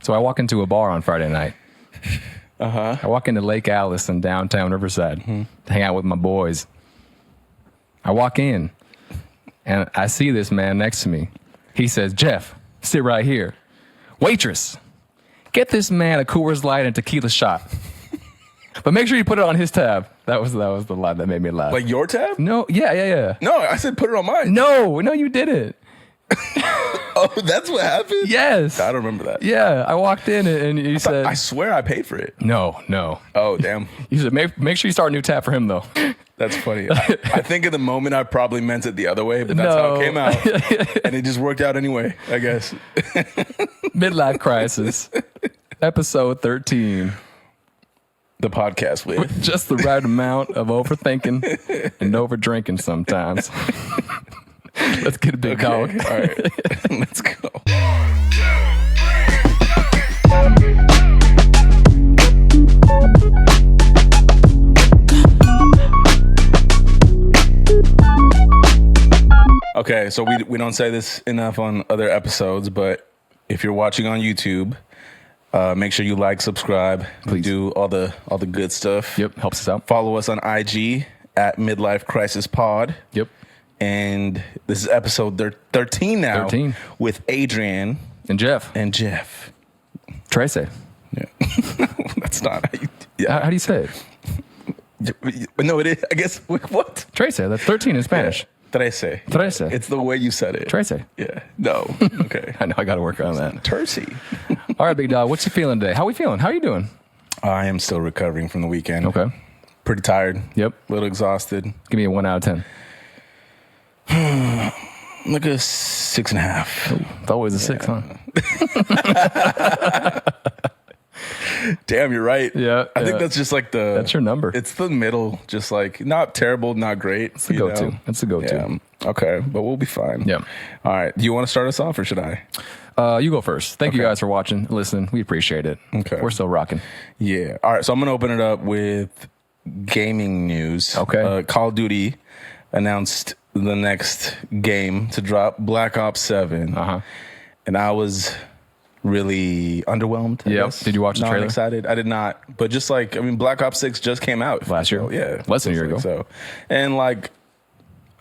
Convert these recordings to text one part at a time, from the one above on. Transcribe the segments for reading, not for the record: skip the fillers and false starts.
So I walk into a bar on Friday night. Uh-huh. I walk into Lake Alice in downtown Riverside to hang out with my boys. I walk in, and I see this man next to me. He says, Jeff, sit right here. Waitress, get this man a Coors Light and tequila shot. But make sure you put it on his tab. That was the line that made me laugh. Like your tab? No, yeah. No, I said put it on mine. No, you didn't. Oh, that's what happened? Yes. I don't remember that. Yeah, I walked in and you said... I swear I paid for it. No. Oh, damn. You said, make sure you start a new tab for him, though. That's funny. I think in the moment I probably meant it the other way, but that's how it came out. And it just worked out anyway, I guess. Midlife Crisis, episode 13. The podcast with just the right amount of overthinking and overdrinking sometimes. Let's get a big dog. All right. Let's go. Okay, so we don't say this enough on other episodes, but if you're watching on YouTube, make sure you like, subscribe, please do all the good stuff. Yep, helps us out. Follow us on IG at Midlife Crisis Pod. Yep. And this is episode 13 now. 13 with Adrian and Jeff. Tracy. Yeah. That's not how you... Yeah. How do you say it? No, it is. I guess... What? Tracy. That's 13 in Spanish. Yeah. Tracy. It's the way you said it. Tracy. Yeah. No. Okay. I know. I got to work on that. Tracy. All right, big dog. What's you feeling today? How we feeling? How are you doing? I am still recovering from the weekend. Okay. Pretty tired. Yep. A little exhausted. Give me a 1 out of 10. Like a 6.5. Ooh, it's always a 6, huh? Damn, you're right. Yeah. I think that's just like that's your number. It's the middle, just like not terrible, not great. It's the go-to. Know? It's the go-to. Yeah. Okay, but we'll be fine. Yeah. All right. Do you want to start us off or should I? You go first. Thank you guys for watching, listening. We appreciate it. Okay. We're still rocking. Yeah. All right. So I'm going to open it up with gaming news. Okay. Call of Duty announced the next game to drop, Black Ops 7. Uh-huh. And I was really underwhelmed. Yeah. Did you watch the trailer? Excited. I did not. But just like, I mean, Black Ops 6 just came out. Last year? Yeah. Less than a year ago. So, and like,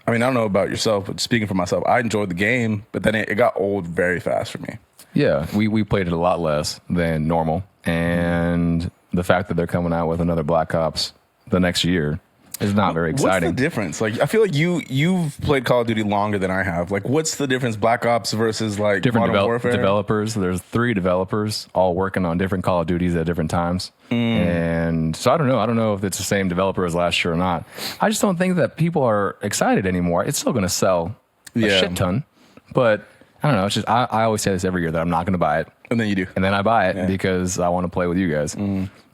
I mean, I don't know about yourself, but speaking for myself, I enjoyed the game, but then it got old very fast for me. Yeah. We played it a lot less than normal. And the fact that they're coming out with another Black Ops the next year is not very exciting. What's the difference? Like, I feel like you've played Call of Duty longer than I have. Like, what's the difference? Black Ops versus like different Modern Warfare? developers. There's 3 developers all working on different Call of Duties at different times. And so I don't know. I don't know if it's the same developer as last year or not. I just don't think that people are excited anymore. It's still going to sell a shit ton, but I don't know. It's just I always say this every year that I'm not going to buy it. And then you do. And then I buy it because I want to play with you guys.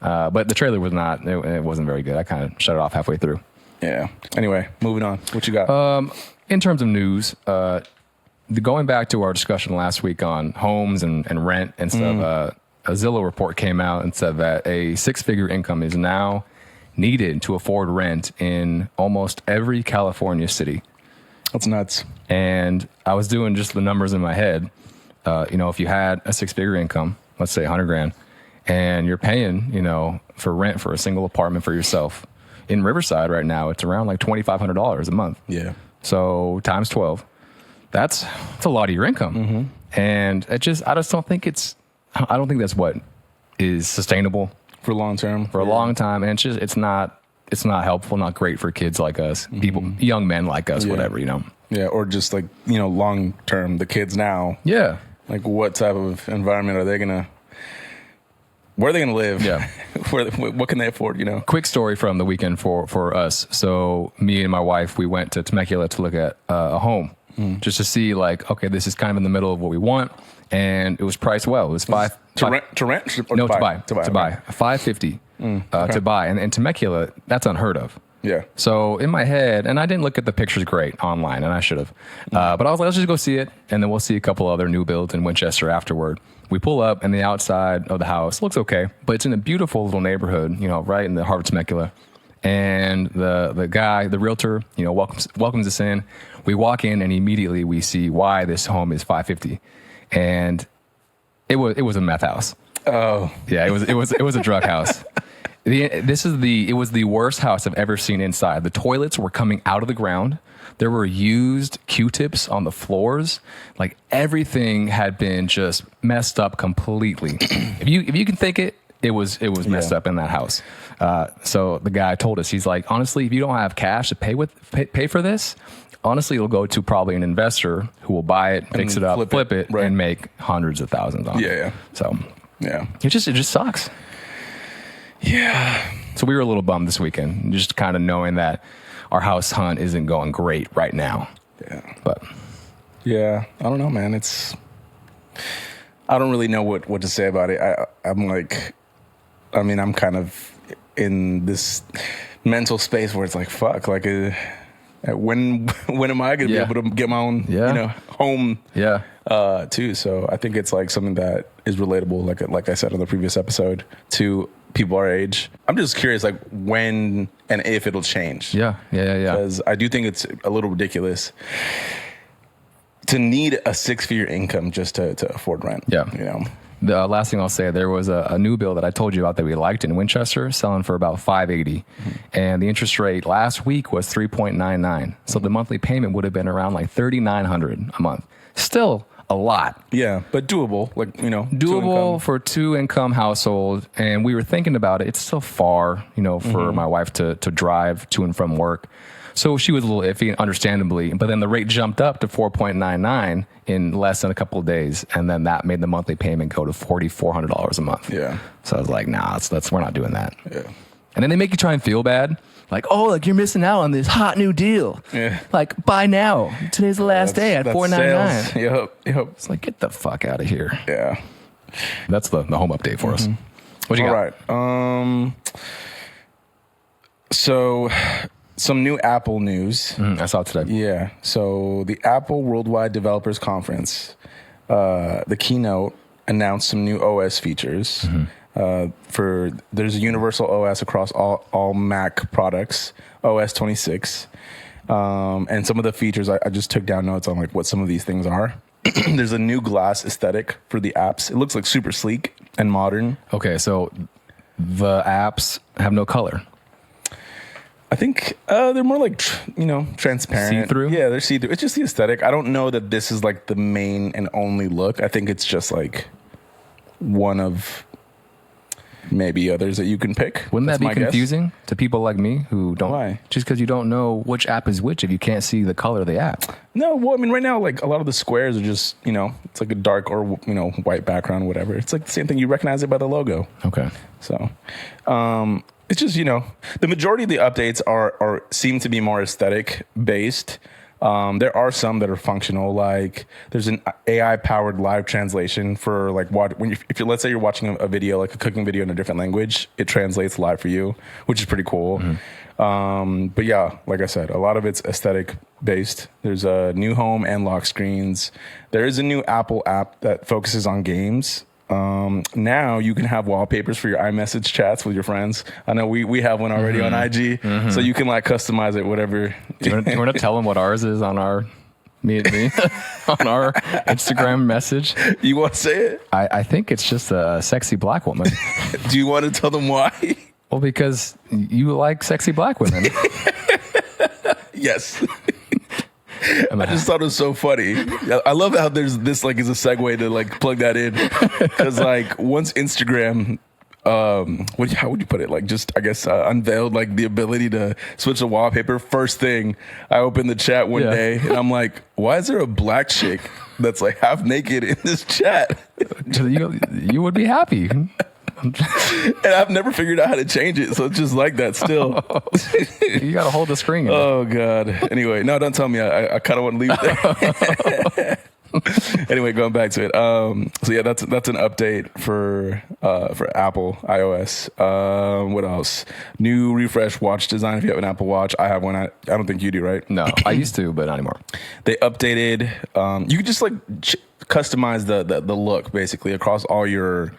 But the trailer was not, it wasn't very good. I kind of shut it off halfway through. Yeah. Anyway, moving on. What you got? In terms of news, going back to our discussion last week on homes and rent and stuff, a Zillow report came out and said that a 6-figure income is now needed to afford rent in almost every California city. That's nuts. And I was doing just the numbers in my head. If you had a 6-figure income, let's say $100,000, and you're paying, for rent for a single apartment for yourself in Riverside right now, it's around like $2,500 a month. Yeah. So times 12, that's a lot of your income. And I just don't think that's what is sustainable For long term. for a long time. And it's not helpful, not great for kids like us, people, young men like us, whatever, Yeah. Or just like, long term, the kids now. Yeah. Like, what type of environment are they where are they going to live? Yeah. What can they afford, Quick story from the weekend for us. So me and my wife, we went to Temecula to look at a home just to see like, okay, this is kind of in the middle of what we want. And it was priced well. It was to rent? Or No, to buy. To buy. $550 to buy. And Temecula, that's unheard of. Yeah. So in my head, and I didn't look at the pictures great online, and I should have. But I was like, let's just go see it, and then we'll see a couple other new builds in Winchester afterward. We pull up, and the outside of the house looks okay, but it's in a beautiful little neighborhood, right in the heart of Temecula. And the guy, the realtor, welcomes us in. We walk in, and immediately we see why this home is $550. And It was a meth house. Oh, Yeah, it was a drug house. It was the worst house I've ever seen inside. The toilets were coming out of the ground. There were used Q-tips on the floors. Like everything had been just messed up completely. If you can think it, it was messed up in that house. So the guy told us, he's like, honestly, if you don't have cash to pay for this, honestly, it'll go to probably an investor who will buy it, fix it up, flip it, right, and make hundreds of thousands on it. Yeah. So yeah, it just sucks. Yeah. So we were a little bummed this weekend, just kind of knowing that our house hunt isn't going great right now. Yeah. But yeah, I don't know, man. I don't really know what to say about it. I'm kind of in this mental space where it's like, fuck, like, when am I going to be able to get my own, home? Yeah. Too. So I think it's like something that is relatable, like I said on the previous episode, to people our age. I'm just curious, like, when and if it'll change. Yeah. Because I do think it's a little ridiculous to need a 6-figure income just to afford rent. Yeah. You know. The last thing I'll say, there was a new build that I told you about that we liked in Winchester, selling for about $580, and the interest rate last week was 3.99. So the monthly payment would have been around like $3,900 a month. Still a lot. Yeah, but doable. Like, doable for 2-income household. And we were thinking about it. It's still far, for my wife to drive to and from work. So she was a little iffy, understandably. But then the rate jumped up to 4.99 in less than a couple of days, and then that made the monthly payment go to $4,400 a month. Yeah. So I was like, nah, we're not doing that. Yeah. And then they make you try and feel bad. Like, oh, like you're missing out on this hot new deal. Yeah. Like, buy now. Today's the last day at $4.99. Yep. It's like, get the fuck out of here. Yeah. That's the home update for us. What you got? All right. So some new Apple news. I saw it today. Yeah. So the Apple Worldwide Developers Conference, the keynote announced some new OS features. There's a universal OS across all Mac products, OS 26. And some of the features, I just took down notes on like what some of these things are. There's a new glass aesthetic for the apps. It looks like super sleek and modern. Okay, so the apps have no color. I think they're more like, transparent. See-through? Yeah, they're see-through. It's just the aesthetic. I don't know that this is like the main and only look. I think it's just like one of maybe others that you can pick. Wouldn't That's that my be guess. confusing to people like me who don't? Why? Just because you don't know which app is which if you can't see the color of the app. No, well, I mean, right now, like a lot of the squares are just, it's like a dark or, white background, whatever. It's like the same thing. You recognize it by the logo. Okay. So, it's just, the majority of the updates seem to be more aesthetic based. There are some that are functional, like there's an AI powered live translation for like if let's say you're watching a video, like a cooking video in a different language, it translates live for you, which is pretty cool. But yeah, like I said, a lot of it's aesthetic based. There's a new home and lock screens. There is a new Apple app that focuses on games. Now you can have wallpapers for your iMessage chats with your friends. I know we have one already on IG, so you can like customize it, whatever. Do you want to tell them what ours is on our me on our Instagram message? You want to say it? I think it's just a sexy black woman. Do you want to tell them why? Well, because you like sexy black women. Yes. I just thought it was so funny. I love how there's this like is a segue to like plug that in, because like once Instagram, how would you put it? Like just I guess unveiled like the ability to switch the wallpaper. First thing, I opened the chat one day and I'm like, why is there a black chick that's like half naked in this chat? You would be happy. And I've never figured out how to change it, so it's just like that still. You gotta hold the screen. Oh God. Anyway, no, don't tell me. I kind of want to leave it there. Anyway, going back to it. So yeah, that's an update for Apple iOS. What else? New refresh watch design. If you have an Apple Watch, I have one. I don't think you do, right? No, I used to, but not anymore. They updated. You can just like customize the look basically across all your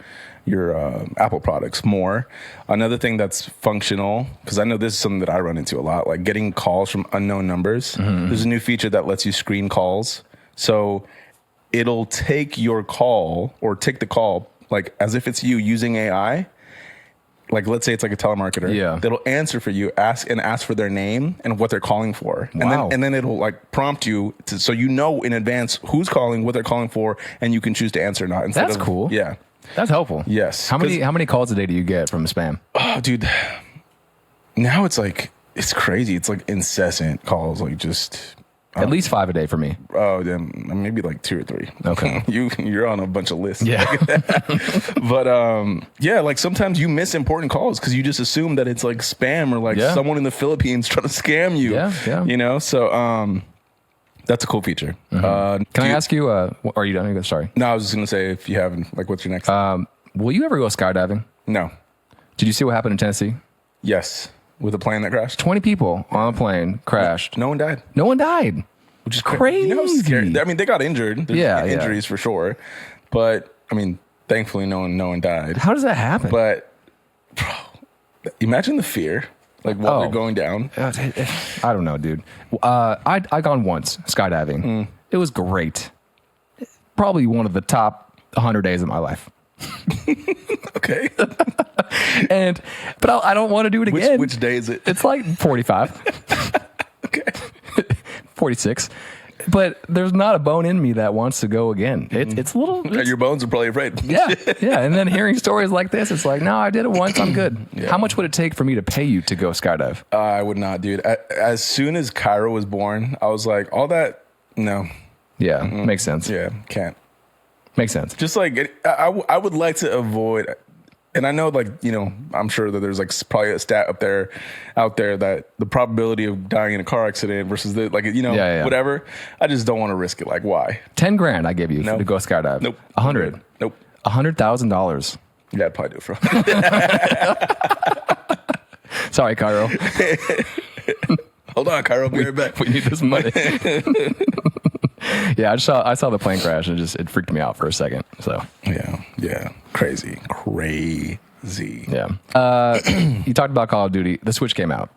Apple products more. Another thing that's functional, because I know this is something that I run into a lot, like getting calls from unknown numbers. There's a new feature that lets you screen calls. So it'll take your call or take the call like as if it's you using AI. Like, let's say it's like a telemarketer. Yeah. That'll answer for you, ask for their name and what they're calling for. Wow. And then it'll like prompt you so you know in advance who's calling, what they're calling for, and you can choose to answer or not. That's cool. Yeah. That's helpful. Yes. How many calls a day do you get from spam? Oh, dude. Now it's like, it's crazy. It's like incessant calls, like just... At least 5 a day for me. Oh, then maybe like 2 or 3. Okay. You're on a bunch of lists. Yeah. But yeah, like sometimes you miss important calls because you just assume that it's like spam or like someone in the Philippines trying to scam you. Yeah. You know, so that's a cool feature. Can I ask you? Are you done? Sorry. No, I was just gonna say if you haven't, like, what's your next? Will you ever go skydiving? No. Did you see what happened in Tennessee? Yes. With a plane that crashed. 20 people on a plane crashed. No one died. No one died. Which is Crazy. You know how scary. I mean, they got injured. There's injuries for sure. But I mean, thankfully, no one died. How does that happen? But bro, imagine the fear, like while they're going down. I don't know, dude. I gone once skydiving. It was great. Probably one of the top 100 days of my life. Okay. But I don't want to do it again. Which day is it? It's like 45. Okay. 46. But there's not a bone in me that wants to go again. It's a little... Your bones are probably afraid. Yeah. And then hearing stories like this, it's like, no, I did it once. I'm good. Yeah. How much would it take for me to pay you to go skydive? I would not, dude. As soon as Cairo was born, I was like, all that, no. Yeah, makes sense. Yeah, can't. Makes sense. Just like, I would like to avoid... And I know, like, you know, I'm sure that there's like probably a stat out there that the probability of dying in a car accident versus the, like, you know, whatever. I just don't want to risk it. Like, why? $10,000 I give you to go skydive. Nope. 100. Nope. $100,000. Yeah, I'd probably do it for. Sorry, Cairo. Hold on, Cairo. Be right back. We need this money. Yeah, I saw the plane crash and it freaked me out for a second. So yeah, crazy. Yeah. You talked about Call of Duty. The Switch came out.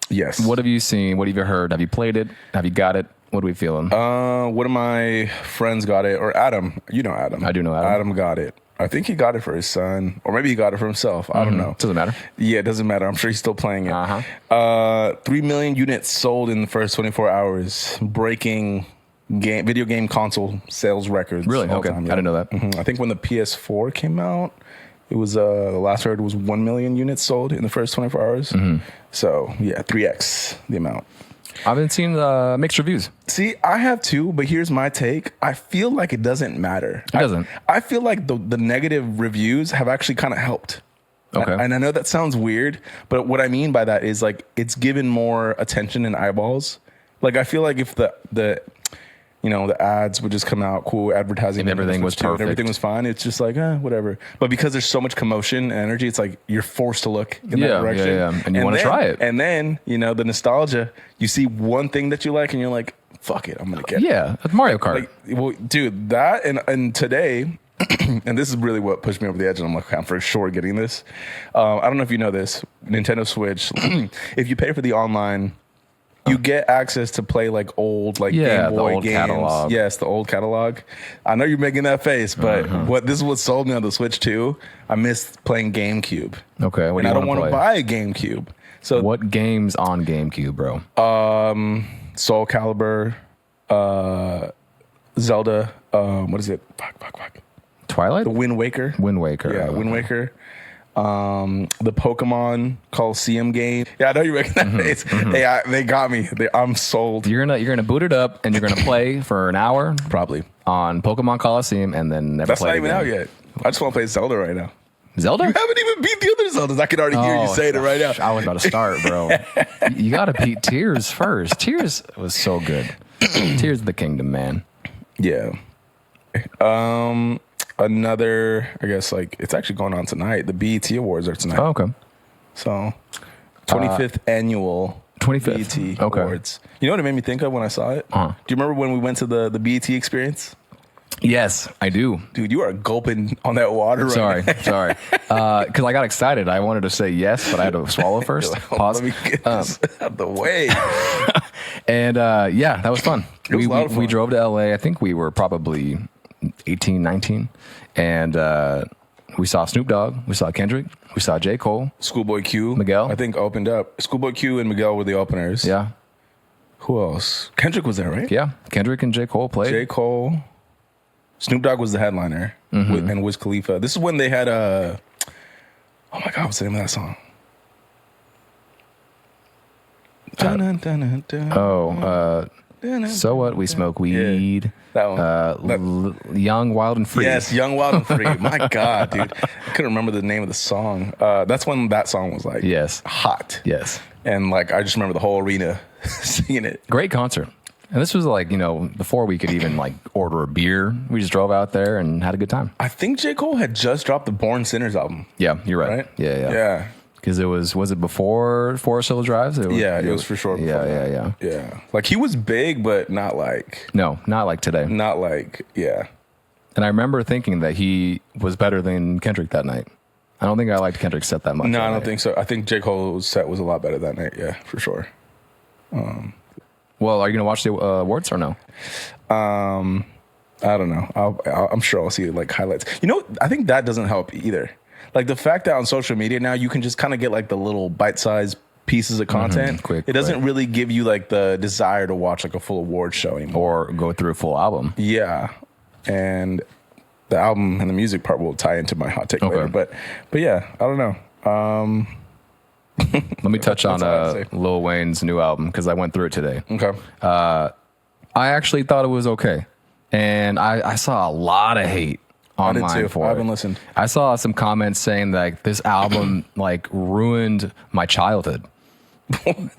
Yes. What have you seen? What have you heard? Have you played it? Have you got it? What are we feeling? One of my friends got it, or Adam. You know Adam. I do know Adam. Adam got it. I think he got it for his son, or maybe he got it for himself. I don't know. Doesn't matter. Yeah, it doesn't matter. I'm sure he's still playing it. 3 million units sold in the first 24 hours, breaking video game console sales records. Really? Okay. I didn't know that. I think when the PS4 came out, it was the last I heard was 1 million units sold in the first 24 hours. So yeah, 3x the amount. I've been seeing mixed reviews. See, I have too, but here's my take. I feel like it doesn't matter. It doesn't. I feel like the negative reviews have actually kind of helped. Okay. And I know that sounds weird, but what I mean by that is like it's given more attention and eyeballs. Like I feel like if the ads would just come out, cool advertising, and everything was perfect, and everything was fine. It's just like, whatever. But because there's so much commotion and energy, it's like you're forced to look in that direction. Yeah. And you want to try it. And then, the nostalgia, you see one thing that you like and you're like, fuck it, I'm going to get it. Yeah, Mario Kart. Like, well, dude, that and today, and this is really what pushed me over the edge, and I'm like, I'm for sure getting this. I don't know if you know this, Nintendo Switch, if you pay for the online, you get access to play like old Game Boy old games. catalog. Yes, the old catalog. I know you're making that face, but this is what sold me on the Switch too. I missed playing GameCube. Okay, what do you I don't want to buy a GameCube. So what games on GameCube, bro? Soul Calibur, Zelda. What is it? Fuck. Twilight. The Wind Waker. Wind Waker. Yeah, Wind Waker. The Pokemon Coliseum game. Yeah, I know you're making that face. They got me. I'm sold. You're gonna boot it up and you're gonna play for an hour probably on Pokemon Coliseum and then never. That's play not it even again. out yet. I just want to play Zelda right now. Zelda? You haven't even beat the other Zeldas. I can already hear you saying it right now. I was about to start, bro. You gotta beat Tears first. Tears was so good. Tears of the Kingdom, man. Yeah. Another, I guess, like, it's actually going on tonight. The BET Awards are tonight. Oh, okay. So, 25th annual 25th. BET Awards. You know what it made me think of when I saw it? Do you remember when we went to the BET experience? Yes, I do. Dude, you are gulping on that water Sorry. right now. Because I got excited. I wanted to say yes, but I had to swallow first. Like, Pause. Let me get this out of the way. And yeah, that was fun. It was a lot of fun. We drove to LA. I think we were probably 18, 19. And we saw Snoop Dogg. We saw Kendrick. We saw J. Cole. Schoolboy Q. Miguel. I think opened up. Schoolboy Q and Miguel were the openers. Yeah. Who else? Kendrick was there, right? Yeah. Kendrick and J. Cole played. J. Cole. Snoop Dogg was the headliner. And Wiz Khalifa. This is when they had oh my God, what's the name of that song? So What? We Smoke Weed. Yeah, that one. Young, Wild, and Free. Yes, Young, Wild, and Free. My God, dude. I couldn't remember the name of the song. That's when that song was like hot. Yes. And like, I just remember the whole arena singing it. Great concert. And this was like, before we could even like order a beer. We just drove out there and had a good time. I think J. Cole had just dropped the Born Sinners album. Yeah, you're right. Yeah. Because was it before Forest Hill Drives? It was for sure. Yeah. Like he was big, but not like. No, not like today. Not like, yeah. And I remember thinking that he was better than Kendrick that night. I don't think I liked Kendrick's set that much. No, I don't think so. I think J. Cole's set was a lot better that night. Yeah, for sure. Well, are you going to watch the awards or no? I don't know. I'm sure I'll see like highlights. I think that doesn't help either. Like the fact that on social media now you can just kind of get like the little bite-sized pieces of content. It doesn't really give you like the desire to watch like a full award show anymore. Or go through a full album. Yeah. And the album and the music part will tie into my hot take later. But yeah, I don't know. Let me touch on Lil Wayne's new album because I went through it today. Okay. I actually thought it was okay. And I saw a lot of hate online for it. I haven't listened. I saw some comments saying that this album like ruined my childhood.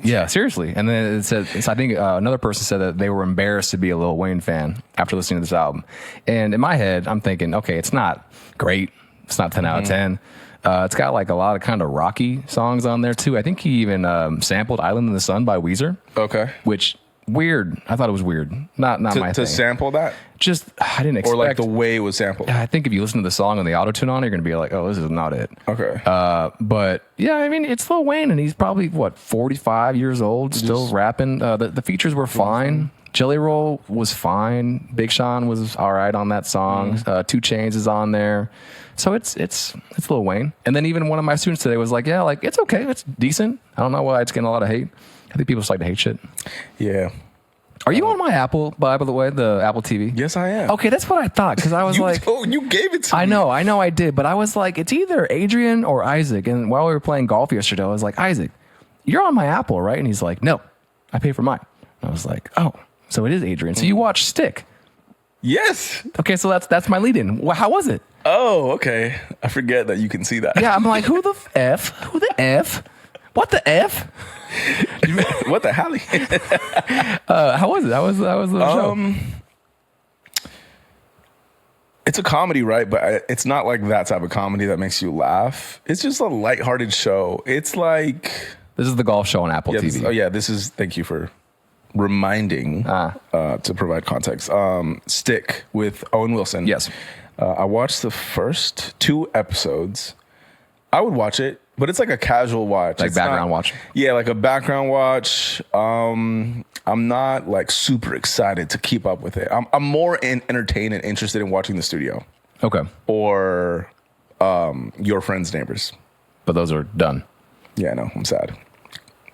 Yeah, seriously. And then it said, I think another person said that they were embarrassed to be a Lil Wayne fan after listening to this album. And in my head, I'm thinking, okay, it's not great. It's not 10 out of 10. It's got like a lot of kind of rocky songs on there too. I think he even sampled Island in the Sun by Weezer. Okay. Which, weird. I thought it was weird. Not my thing. To sample that? Just, I didn't expect. Or like the way it was sampled? I think if you listen to the song and the auto-tune on it, you're going to be like, oh, this is not it. Okay. But yeah, I mean, it's Lil Wayne and he's probably, 45 years old, still rapping. The features were fine. Jelly Roll was fine. Big Sean was all right on that song. 2 Chainz is on there. So it's Lil Wayne. And then even one of my students today was like, yeah, like it's okay. It's decent. I don't know why it's getting a lot of hate. I think people just like to hate shit. Yeah. Are you on my Apple, by the way, the Apple TV? Yes, I am. Okay, that's what I thought because I was you gave it to me. I know I did. But I was like, it's either Adrian or Isaac. And while we were playing golf yesterday, I was like, Isaac, you're on my Apple, right? And he's like, no, I pay for mine. And I was like, oh, so it is Adrian. So you watch Stick. Yes. Okay, so that's my lead-in. Well, how was it? Oh, okay. I forget that you can see that. Yeah, I'm like, who the F? Who the F? What the F? What the hell? How was it? How was the show? It's a comedy, right? But it's not like that type of comedy that makes you laugh. It's just a lighthearted show. It's like... This is the golf show on Apple TV. This is... Thank you for reminding to provide context. Stick with Owen Wilson. Yes. I watched the first 2 episodes. I would watch it, but it's like a casual watch. Like background watch? Yeah, like a background watch. I'm not like super excited to keep up with it. I'm more entertained and interested in watching The Studio. Okay. Or Your Friends, Neighbors. But those are done. Yeah, no, I'm sad.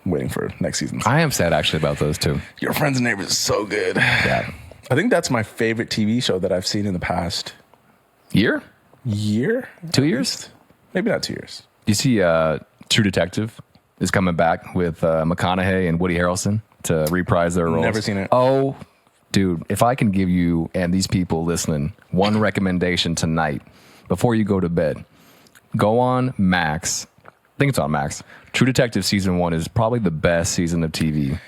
I'm waiting for next season. I am sad actually about those too. Your Friends and Neighbors is so good. Yeah. I think that's my favorite TV show that I've seen in the past year? 2 years? Maybe not 2 years. You see True Detective is coming back with McConaughey and Woody Harrelson to reprise their roles. Never seen it. Oh, dude, if I can give you and these people listening one recommendation tonight before you go to bed, go on Max. I think it's on Max. True Detective season 1 is probably the best season of TV.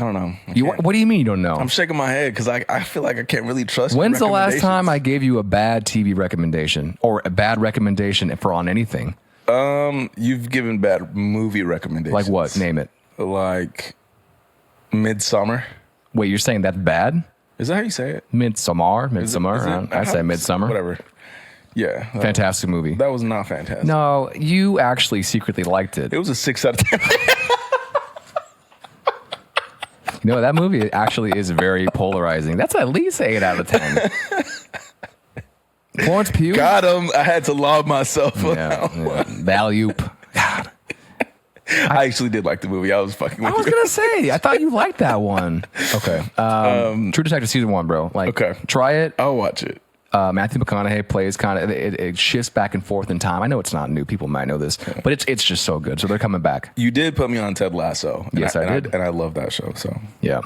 I don't know. What do you mean you don't know? I'm shaking my head because I feel like I can't really trust. When's the last time I gave you a bad TV recommendation or a bad recommendation for on anything? You've given bad movie recommendations. Like what? Name it. Like Midsummer. Wait, you're saying that's bad? Is that how you say it? Midsummer. I say Midsummer. Whatever. Yeah. Fantastic movie. That was not fantastic. No, you actually secretly liked it. It was a 6 out of 10. No, that movie actually is very polarizing. That's at least 8 out of 10. Florence Pugh. Got him. I had to lob myself on that one. Value. God. I actually did like the movie. I was fucking with I was you. going to say, I thought you liked that one. Okay. True Detective season 1, bro. Like, Okay. try it. I'll watch it. Matthew McConaughey plays kind of, it shifts back and forth in time. I know it's not new. People might know this, but it's just so good. So they're coming back. You did put me on Ted Lasso. Yes, I did. And I love that show. So Yeah.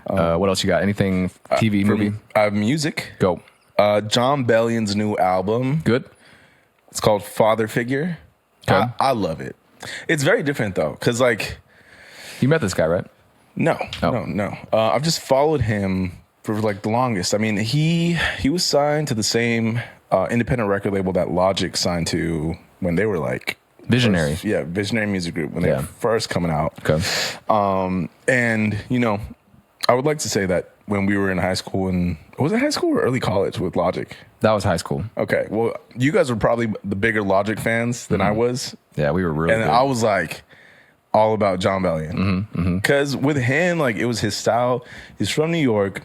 What else you got? Anything TV, movie? Music. Go. John Bellion's new album. Good. It's called Father Figure. Okay. I love it. It's very different though, because like, You met this guy, right? no. I've just followed him for like the longest. I mean, he was signed to the same independent record label that Logic signed to when they were like Visionary. Visionary Music Group when they Yeah. were first coming out. Okay. And I would like to say that when we were in high school, and was it high school or early college with Logic? That was high school. Okay, well, you guys were probably the bigger Logic fans than I was, Yeah, we were really and good. I was like all about John Bellion because with him, like it was his style. He's from New York.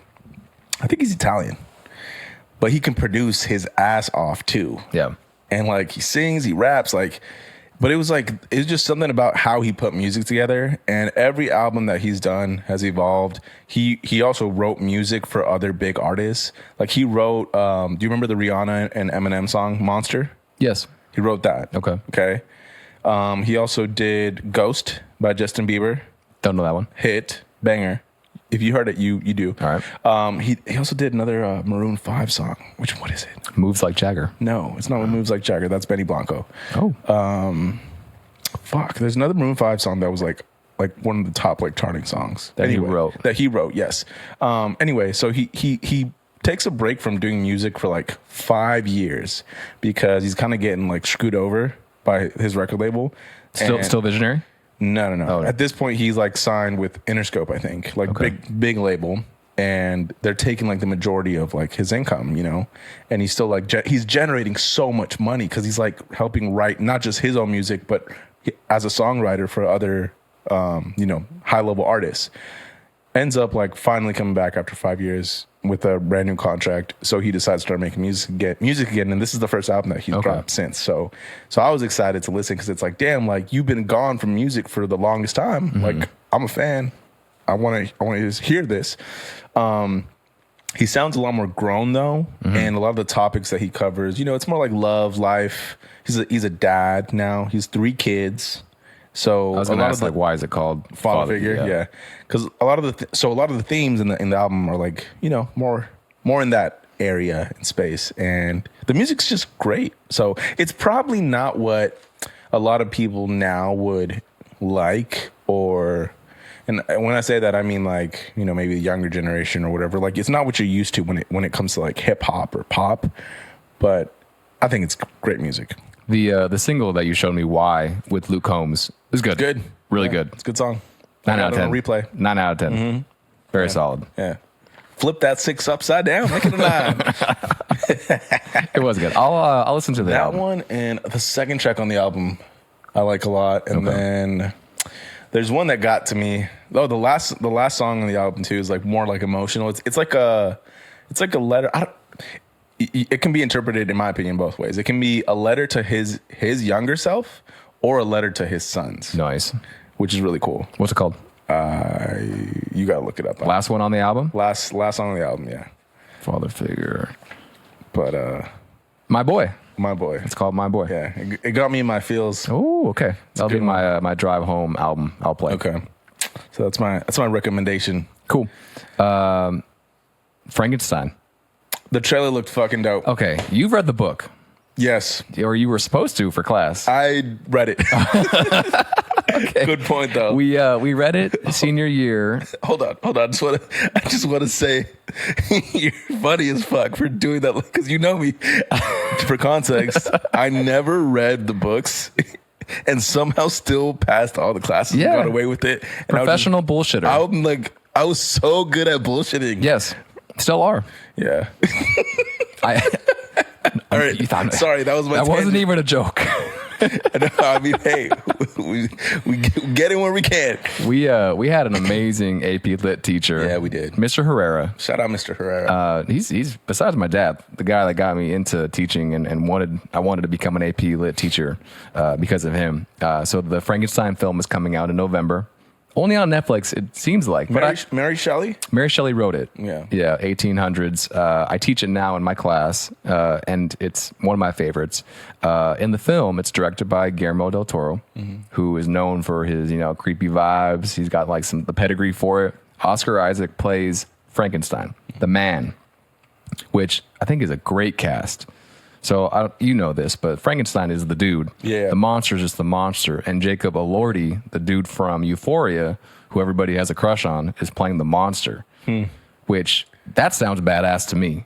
I think he's Italian, but he can produce his ass off too. Yeah. And like he sings, he raps, like, but it's just something about how he put music together. And every album that he's done has evolved. He also wrote music for other big artists. Like he wrote, do you remember the Rihanna and Eminem song Monster? Yes. He wrote that. Okay. He also did Ghost by Justin Bieber. Don't know that one. Hit, banger. If you heard it, you do. All right. He also did another Maroon 5 song. What is it? Moves Like Jagger. No, it's not Moves Like Jagger. That's Benny Blanco. Oh. Fuck. There's another Maroon 5 song that was like one of the top like charting songs That he wrote. That he wrote. Yes. Anyway, so he takes a break from doing music for like 5 years because he's kind of getting like screwed over by his record label. Still Visionary? No. Oh, At this point, he's like signed with Interscope, I think, like Okay. big label, and they're taking like the majority of like his income, and he's still like he's generating so much money because he's like helping write not just his own music, but as a songwriter for other, high level artists. Ends up like finally coming back after 5 years with a brand new contract. So he decides to start making music again. And this is the first album that he's dropped since. So I was excited to listen because it's like, damn, like you've been gone from music for the longest time. Mm-hmm. Like I'm a fan. I want to hear this. He sounds a lot more grown though. Mm-hmm. And a lot of the topics that he covers, it's more like love, life. He's a dad now. He's 3 kids. So I was going to ask, why is it called Father Figure? Yeah, because a lot of the themes in the album are like more in that area and space, and the music's just great. So it's probably not what a lot of people now would like, and when I say that, I mean like maybe the younger generation or whatever. Like it's not what you're used to when it comes to like hip hop or pop, but I think it's great music. The single that you showed me, Why, with Luke Combs, is good. Good. Really Yeah, good. It's a good song. 9 out of 10. On replay. 9 out of 10. Mm-hmm. Very solid. Yeah. Flip that 6 upside down, make it a 9. It was good. I'll listen to That album. one and the second track on the album I like a lot. And then there's one that got to me. Oh, the last song on the album too is like more like emotional. It's like a letter. It can be interpreted, in my opinion, both ways. It can be a letter to his younger self or a letter to his sons. Nice. Which is really cool. What's it called? You gotta look it up. Last one on the album? Last song on the album, yeah. Father Figure. But My Boy. My Boy. It's called My Boy. Yeah, it got me in my feels. Oh, okay. That'll be good my drive home album. I'll play. Okay, so that's my recommendation. Cool. Frankenstein. The trailer looked fucking dope. Okay, you've read the book, Yes, or you were supposed to for class. I read it. Okay. Good point, though. We read it senior year. Hold on. I just want to say, you're funny as fuck for doing that because you know me. For context, I never read the books and somehow still passed all the classes. Yeah. And got away with it. And Professional bullshitter. I was so good at bullshitting. Yes, still are. Yeah. I. All right. You thought, Sorry, that was my. that wasn't tangent. even a joke. I mean, hey, we get it when we can. We had an amazing AP Lit teacher. Yeah, we did. Mr. Herrera. Shout out Mr. Herrera. He's besides my dad, the guy that got me into teaching and I wanted to become an AP Lit teacher because of him. So the Frankenstein film is coming out in November. Only on Netflix, it seems like. Mary Shelley? Mary Shelley wrote it. Yeah. Yeah, 1800s. I teach it now in my class, and it's one of my favorites. In the film, it's directed by Guillermo del Toro, who is known for his, creepy vibes. He's got like the pedigree for it. Oscar Isaac plays Frankenstein, the man, which I think is a great cast. So you know this, but Frankenstein is the dude. Yeah. The monster is just the monster. And Jacob Elordi, the dude from Euphoria, who everybody has a crush on, is playing the monster. Which, that sounds badass to me.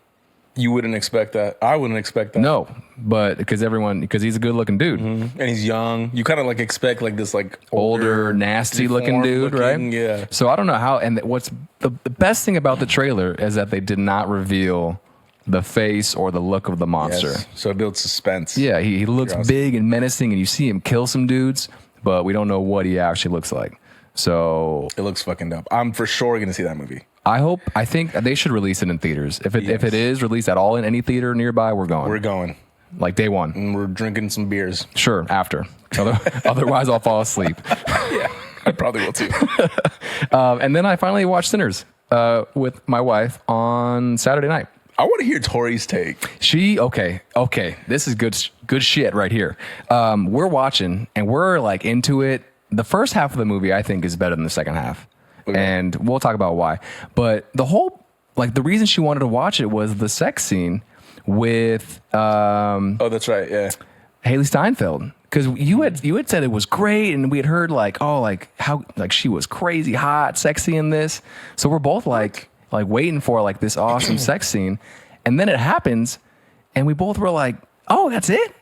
You wouldn't expect that. I wouldn't expect that. No, but because he's a good looking dude. And he's young. You kind of like expect like this like older nasty looking dude, right? Yeah. So I don't know how, and what's the best thing about the trailer is that they did not reveal the face or the look of the monster. Yes. So it builds suspense. Yeah, he looks big and menacing, and you see him kill some dudes, but we don't know what he actually looks like. So it looks fucking dope. I'm for sure going to see that movie. I think they should release it in theaters. If it is released at all in any theater nearby, we're going. We're going. Like day one. And we're drinking some beers. Sure, after. Otherwise, I'll fall asleep. Yeah, I probably will too. And then I finally watched Sinners with my wife on Saturday night. I want to hear Tori's take. Okay. This is good shit right here. We're watching and we're like into it. The first half of the movie, I think, is better than the second half. Okay. And we'll talk about why. But the reason she wanted to watch it was the sex scene with oh, that's right, yeah. Haley Steinfeld. Because you had said it was great, and we had heard how she was crazy hot, sexy in this. So we're both like waiting for like this awesome sex scene, and then it happens, and we both were like, "Oh, that's it."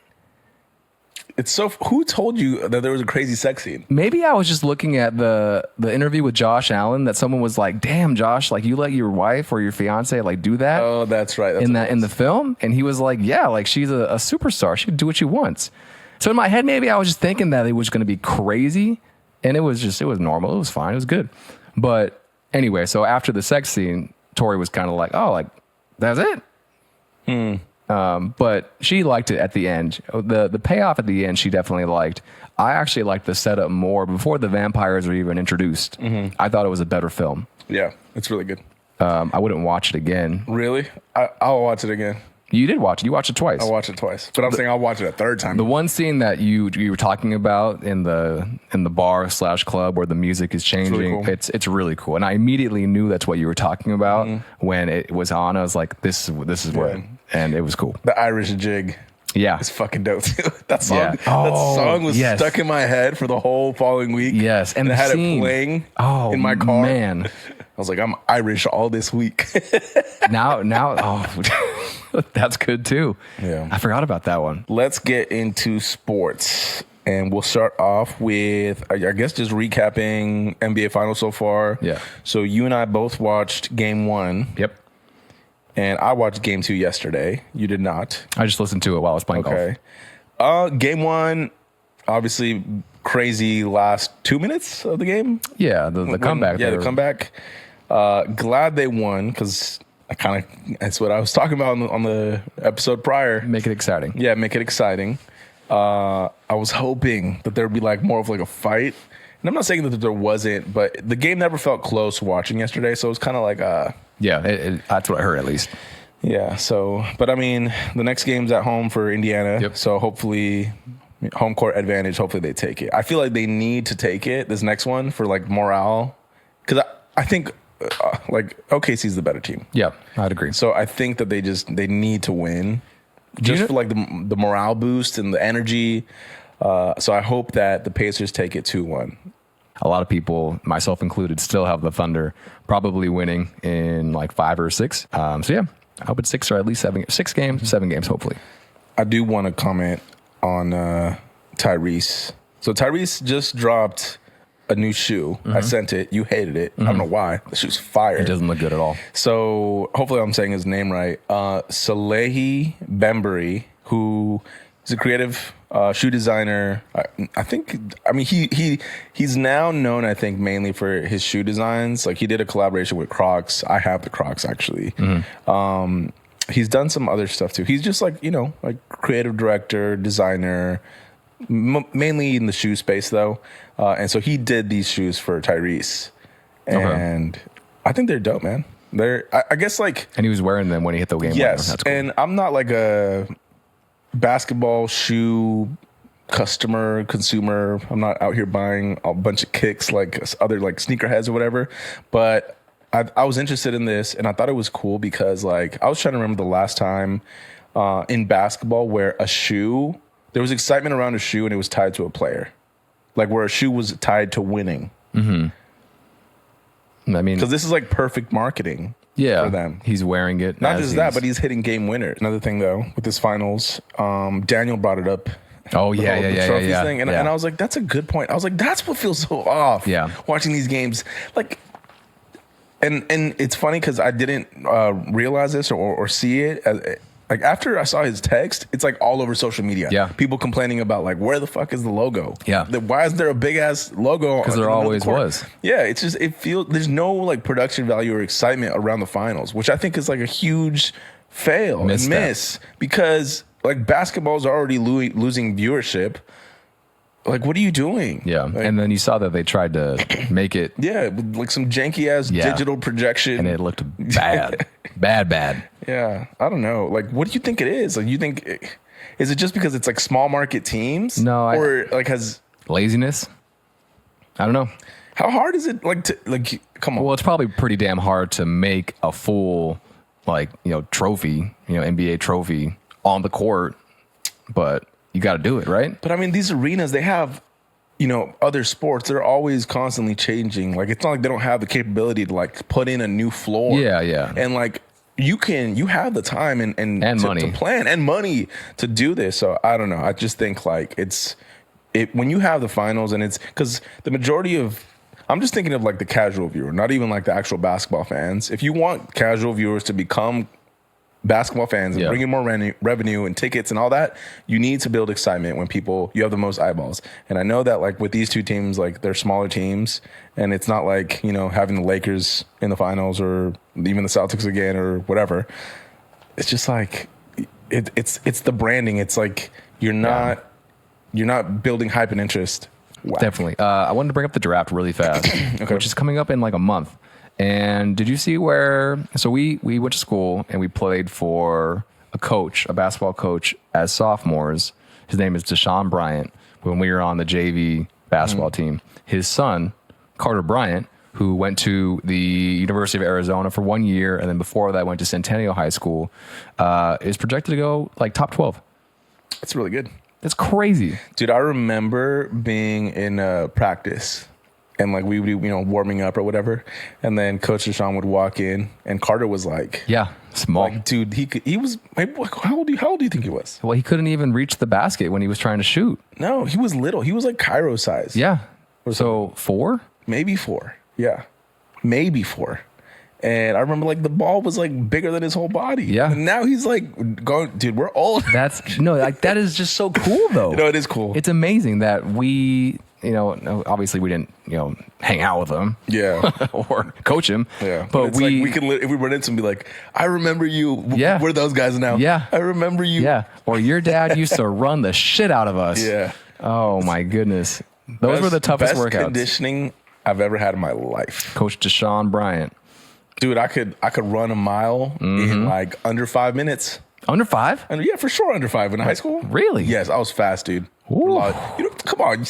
It's so. Who told you that there was a crazy sex scene? Maybe I was just looking at the interview with Josh Allen that someone was like, "Damn, Josh, like you let your wife or your fiance like do that." Oh, that's right. That's in the film, and he was like, "Yeah, like she's a superstar. She can do what she wants." So in my head, maybe I was just thinking that it was going to be crazy, and it was normal. It was fine. It was good. But anyway, so after the sex scene, Tori was kind of like, "Oh, like that's it." But she liked it at the end. The payoff at the end, she definitely liked. I actually liked the setup more before the vampires were even introduced. I thought it was a better film. Yeah, it's really good. I wouldn't watch it again. Really? I'll watch it again. You did watch it. You watched it twice. I watched it twice, but I'm saying I'll watch it a third time. The one scene that you were talking about in the bar/club where the music is changing, it's really cool. And I immediately knew that's what you were talking about when it was on. I was like, this is what, and it was cool. The Irish jig. Yeah. It's fucking dope too. That song was stuck in my head for the whole following week. Yes. And I had it playing in my car. Man. I was like, I'm Irish all this week. now, that's good too. Yeah. I forgot about that one. Let's get into sports. And we'll start off with, I guess, just recapping NBA Finals so far. Yeah. So you and I both watched Game 1. Yep. And I watched Game 2 yesterday. You did not. I just listened to it while I was playing golf. Game 1, obviously crazy last 2 minutes of the game. Yeah, the comeback. Yeah, the comeback. Glad they won because that's what I was talking about on the episode prior. Make it exciting. Yeah, make it exciting. I was hoping that there'd be like more of like a fight. And I'm not saying that there wasn't, but the game never felt close watching yesterday. So it was kind of like yeah, that's what I heard at least. Yeah. So, but I mean, the next game's at home for Indiana. Yep. So hopefully, home court advantage. Hopefully they take it. I feel like they need to take it, this next one, for like morale. Because I think like OKC's the better team. Yeah, I'd agree. So I think that they need to win just for like the morale boost and the energy. So I hope that the Pacers take it 2-1. A lot of people, myself included, still have the Thunder probably winning in like 5 or 6. So yeah, I hope it's 6 or at least 7 games, 7 games, hopefully. I do want to comment on Tyrese. So Tyrese just dropped a new shoe. I sent it. You hated it. I don't know why. The shoe's fire. It doesn't look good at all. So hopefully I'm saying his name right. Salehi Bembury, who He's a creative shoe designer. I think. I mean, he's now known, I think, mainly for his shoe designs. Like he did a collaboration with Crocs. I have the Crocs actually. He's done some other stuff too. He's just like creative director, designer, mainly in the shoe space though. And so he did these shoes for Tyrese, and I think they're dope, man. I guess like, and he was wearing them when he hit the game. Yes, That's cool. And I'm not like a basketball shoe consumer. I'm not out here buying a bunch of kicks like other like sneakerheads or whatever. But I was interested in this, and I thought it was cool because like I was trying to remember the last time in basketball where there was excitement around a shoe and it was tied to a player, like where a shoe was tied to winning. I mean, because this is like perfect marketing. Yeah, for them. He's wearing it. Not just that, but he's hitting game winners. Another thing though with this finals, Daniel brought it up. Oh the trophies thing, and I was like, that's a good point. I was like, that's what feels so off. Yeah, watching these games, like, and it's funny because I didn't realize this or see it. Like after I saw his text, it's like all over social media. Yeah, people complaining about like, where the fuck is the logo? Yeah, why is there a big ass logo? Because there always was. Yeah, it's just there's no like production value or excitement around the finals, which I think is like a huge fail and miss because like basketball's already losing viewership. Like, what are you doing? Yeah, like, and then you saw that they tried to make it. Yeah, with like some janky ass digital projection, and it looked bad, bad. Yeah, I don't know. Like, what do you think it is? Like, is it just because it's like small market teams? No, or like has laziness? I don't know. How hard is it? Come on. Well, it's probably pretty damn hard to make a full trophy, NBA trophy on the court, but you got to do it, right? But I mean, these arenas, they have, other sports. They're always constantly changing. Like, it's not like they don't have the capability to like put in a new floor. Yeah. And like, you have the time and money to plan and money to do this. So I don't know. I just think like when you have the finals and it's because the majority of, I'm just thinking of like the casual viewer, not even like the actual basketball fans. If you want casual viewers to become basketball fans and bring in more revenue and tickets and all that, you need to build excitement when you have the most eyeballs. And I know that like with these two teams, like they're smaller teams and it's not like, having the Lakers in the finals or even the Celtics again or whatever. It's just like, it's the branding. It's like, you're not building hype and interest. Wow. Definitely. I wanted to bring up the draft really fast, which is coming up in like a month. And did you see so we went to school and we played for a basketball coach as sophomores. His name is Deshaun Bryant when we were on the JV basketball team. His son, Carter Bryant, who went to the University of Arizona for 1 year, and then before that went to Centennial High School, is projected to go like top 12. That's really good. That's crazy. Dude, I remember being in practice and like we would be, warming up or whatever. And then Coach Deshaun would walk in and Carter was like, small. Like, dude, he was, how old do you think he was? Well, he couldn't even reach the basket when he was trying to shoot. No, he was little. He was like Cairo size. Yeah. So 4? Maybe 4. Yeah. Maybe 4. And I remember like the ball was like bigger than his whole body. Yeah. And now he's like going, dude, we're old. That is just so cool though. It is cool. It's amazing that we, obviously we didn't, hang out with him. Yeah. or coach him. Yeah. But we can, if we run into him, be like, I remember you. Yeah. We're those guys now. Yeah. I remember you. Yeah. Or your dad used to run the shit out of us. Yeah. Oh my goodness. Those were the toughest workouts. Best conditioning I've ever had in my life. Coach Deshaun Bryant. Dude, I could run a mile in like under 5 minutes. Under 5? Yeah, for sure under 5 in high school. Really? Yes, I was fast, dude. Come on.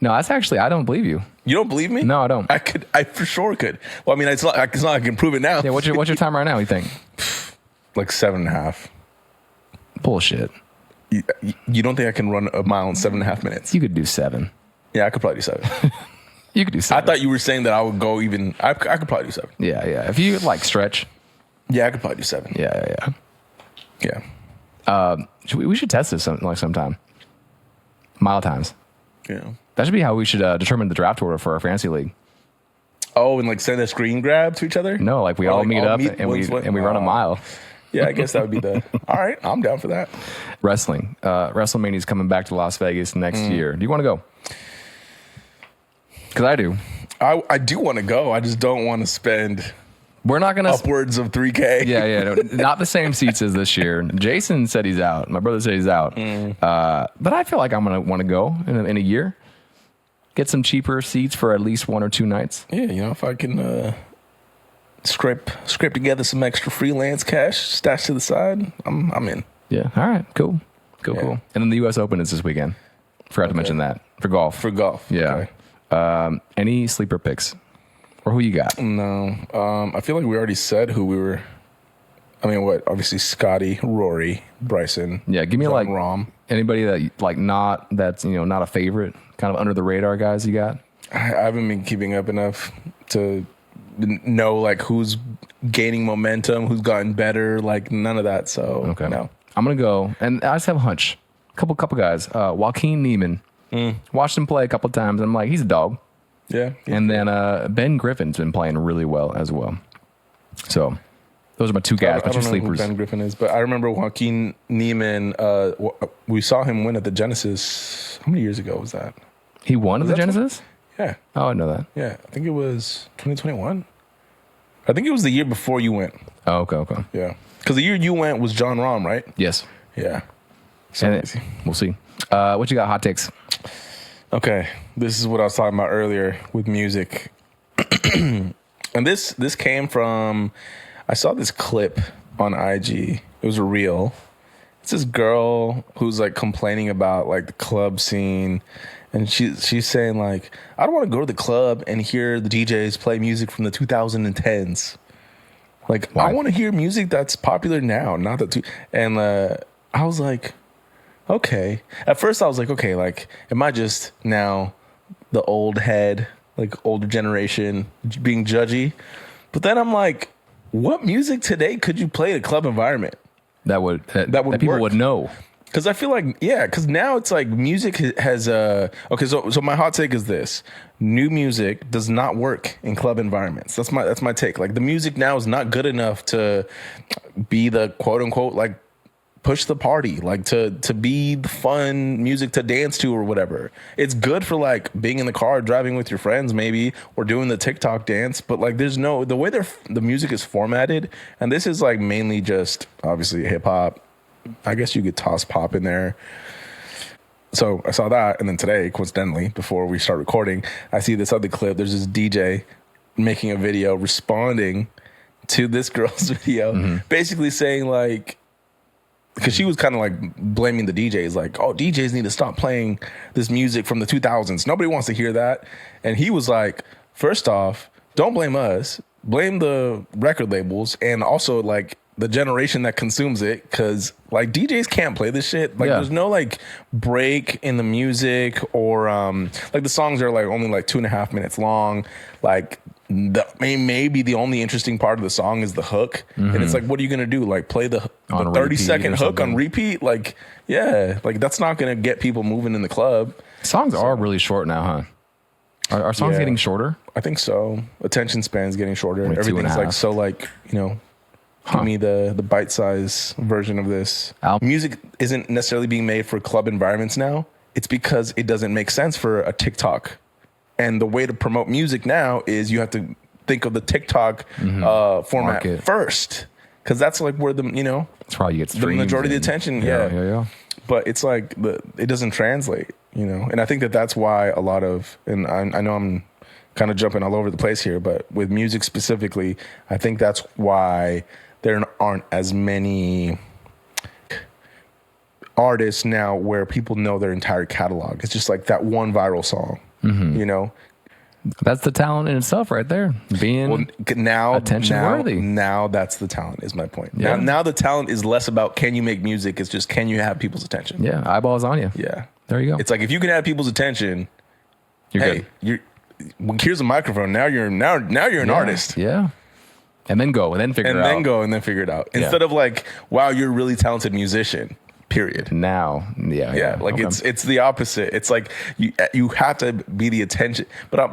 No, that's actually, I don't believe you. You don't believe me? No, I don't. I for sure could. Well, I mean, it's not like I can prove it now. Yeah, what's your time right now, you think? Like 7.5. Bullshit. You don't think I can run a mile in 7.5 minutes? You could do 7. Yeah, I could probably do 7. You could do 7. I thought you were saying that I would go even. I could probably do 7. Yeah. If you like stretch. Yeah, I could probably do 7. Yeah. Yeah. We should test this sometime. Mile times. Yeah. That should be how we should determine the draft order for our fantasy league. Oh, and like send a screen grab to each other? No, like we all meet up and we run a mile. Yeah, I guess that would be all right, I'm down for that. Wrestling. WrestleMania is coming back to Las Vegas next year. Do you want to go? Because I do. I do want to go. I just don't want to spend We're not going to... upwards of $3,000. Yeah, no, not the same seats as this year. Jason said he's out. My brother said he's out. But I feel like I'm going to want to go in a year. Get some cheaper seats for at least 1 or 2 nights. Yeah, if I can scrape together some extra freelance cash, stash to the side, I'm in. Yeah, all right, cool. And then the U.S. Open is this weekend. Forgot to mention that. For golf. Yeah. Okay. Any sleeper picks? Or who you got? No. I feel like we already said who we were. I mean, what? Obviously, Scotty, Rory, Bryson. Yeah, give me John like Rahm. Anybody that's not a favorite, kind of under the radar guys you got. I haven't been keeping up enough to know like who's gaining momentum, who's gotten better, like none of that. So okay, no. I'm gonna go, and I just have a hunch. Couple guys. Joaquin Neiman. Watched him play a couple times, and I'm like, he's a dog. Yeah. And then Ben Griffin's been playing really well as well. So those are my 2 guys, my 2 sleepers. I don't know who Ben Griffin is, but I remember Joaquin Neiman. We saw him win at the Genesis. How many years ago was that? He won at the Genesis? Yeah. Oh, I know that. Yeah, I think it was 2021. I think it was the year before you went. Oh, okay. Yeah, because the year you went was John Rahm, right? Yes. Yeah. So we'll see. What you got? Hot takes? Okay, this is what I was talking about earlier with music, and this came from. I saw this clip on IG. It was a reel. It's this girl who's like complaining about like the club scene. And she's saying like, I don't want to go to the club and hear the DJs play music from the 2010s. Like, why? I want to hear music that's popular now, not that. And I was like, okay. At first, I was like, okay, like, am I just now the old head, like older generation, being judgy? But then I'm like, what music today could you play in a club environment that people work? Would know? Because I feel like, because now it's like music has okay, so my hot take is this. New music does not work in club environments. That's my take. Like the music now is not good enough to be the quote unquote like push the party, like to be the fun music to dance to or whatever. It's good for like being in the car, driving with your friends maybe, or doing the TikTok dance. But like there's no, the way the music is formatted, and this is like mainly just obviously hip hop. I guess you could toss pop in there. So I saw that, and then today, coincidentally, before we start recording, I see this other clip. There's this DJ making a video responding to this girl's video, basically saying like, because she was kind of like blaming the DJs, like, oh, DJs need to stop playing this music from the 2000s. Nobody wants to hear that. And he was like, first off, don't blame us, blame the record labels, and also like the generation that consumes it, because like DJs can't play this shit. Like there's no like break in the music, or like the songs are like only like 2.5 minutes long. Like maybe the only interesting part of the song is the hook, and it's like, what are you gonna do? Like play the 30-second hook on repeat? Like like that's not gonna get people moving in the club. Songs are really short now, huh? Are songs getting shorter? I think so. Attention span's getting shorter. Everything's like so like, you know. Give me the bite-size version of this. Music isn't necessarily being made for club environments now. It's because it doesn't make sense for a TikTok. And the way to promote music now is you have to think of the TikTok format market first. Because that's like where that's probably gets the majority of the attention. Yeah. But it's like it doesn't translate, And I think that's why a lot of, and I know I'm kind of jumping all over the place here, but with music specifically, I think that's why there aren't as many artists now where people know their entire catalog. It's just like that one viral song, That's the talent in itself right there. Being attention worthy. Now that's the talent is my point. Yeah. Now the talent is less about can you make music. It's just can you have people's attention. Yeah, eyeballs on you. Yeah. There you go. It's like if you can have people's attention, you're good. Here's a microphone. Now you're an artist. Yeah. And then go and then figure it out. And then go and then figure it out. Instead of like, wow, you're a really talented musician. Period. Now. Yeah. Like it's the opposite. It's like you have to be the attention. But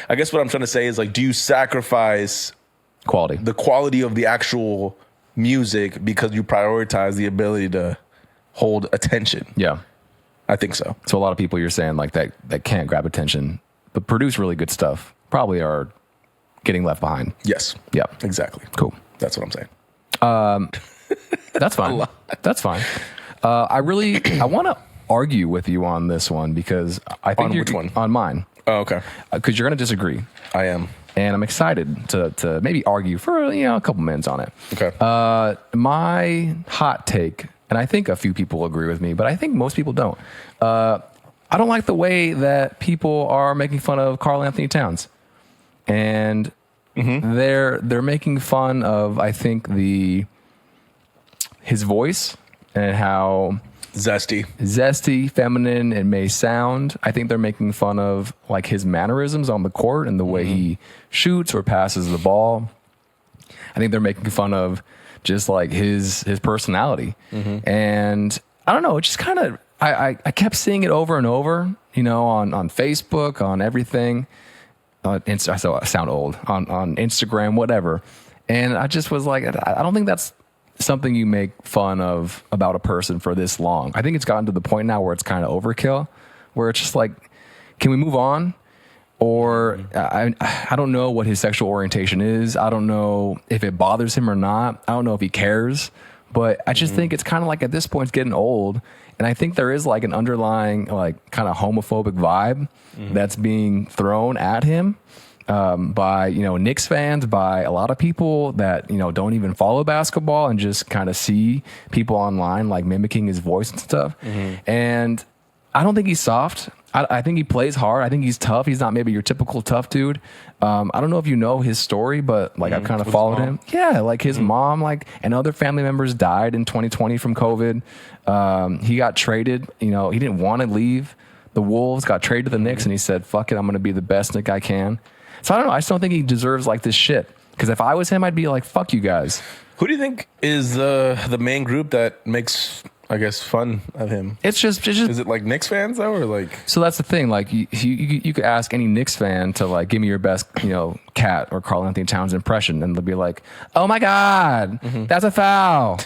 I guess what I'm trying to say is like, do you sacrifice the quality of the actual music because you prioritize the ability to hold attention. Yeah. I think so. So a lot of people you're saying like that can't grab attention, but produce really good stuff probably are getting left behind. Yes. Yeah. Exactly. Cool. That's what I'm saying. That's fine. That's fine. I want to argue with you on this one because I think On which one? On mine. Oh, okay. Because you're going to disagree. I am. And I'm excited to maybe argue for a couple minutes on it. Okay. My hot take, and I think a few people agree with me, but I think most people don't. I don't like the way that people are making fun of Karl Anthony Towns, and they're making fun of, I think, his voice and how zesty, feminine it may sound. I think they're making fun of like his mannerisms on the court and the way he shoots or passes the ball. I think they're making fun of just like his personality. And I don't know, it just kind of, I kept seeing it over and over, on Facebook, on everything. I sound old, on Instagram, whatever. And I just was like, I don't think that's something you make fun of about a person for this long. I think it's gotten to the point now where it's kind of overkill, where it's just like, can we move on? Or I don't know what his sexual orientation is. I don't know if it bothers him or not. I don't know if he cares. But I just think it's kind of like at this point it's getting old. And I think there is like an underlying like kind of homophobic vibe that's being thrown at him by, Knicks fans, by a lot of people that, don't even follow basketball and just kind of see people online like mimicking his voice and stuff. And I don't think he's soft. I think he plays hard. I think he's tough. He's not maybe your typical tough dude. I don't know if you know his story, but like I've kind of followed him. Yeah, like his mom, and other family members died in 2020 from COVID. He got traded. He didn't want to leave the Wolves. Got traded to the Knicks, and he said, "Fuck it, I'm going to be the best Knick I can." So I don't know. I just don't think he deserves like this shit. Because if I was him, I'd be like, "Fuck you guys." Who do you think is the main group that makes, I guess, fun of him? It's just Is it like Knicks fans though, or like? So that's the thing. Like you could ask any Knicks fan to like give me your best, Cat or Karl Anthony Towns impression, and they'll be like, "Oh my God, that's a foul."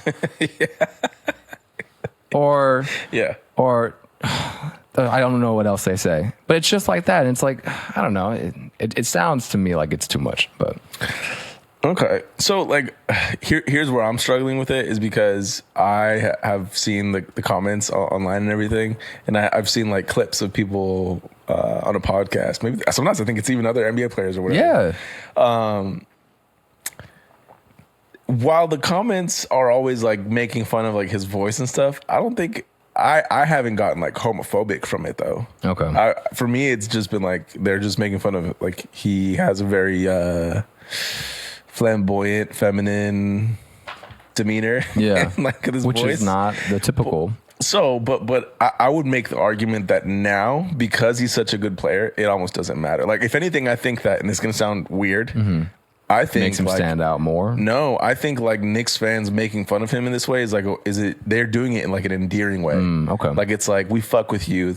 Or I don't know what else they say, but it's just like that. And it's like, I don't know. It sounds to me like it's too much, but. Okay. So like here's where I'm struggling with it is because I have seen the comments online and everything. And I've seen like clips of people on a podcast. Maybe sometimes I think it's even other NBA players or whatever. Yeah. While the comments are always like making fun of like his voice and stuff, I don't think I haven't gotten like homophobic from it though. Okay. For me, it's just been like, they're just making fun of it. Like he has a very, flamboyant, feminine demeanor. Yeah. Like his Which voice is not the typical. But I would make the argument that now, because he's such a good player, it almost doesn't matter. Like if anything, I think that, and it's going to sound weird, I think makes him stand out more. No, I think like Knicks fans making fun of him in this way is like, they're doing it in like an endearing way. Okay. Like it's like, we fuck with you.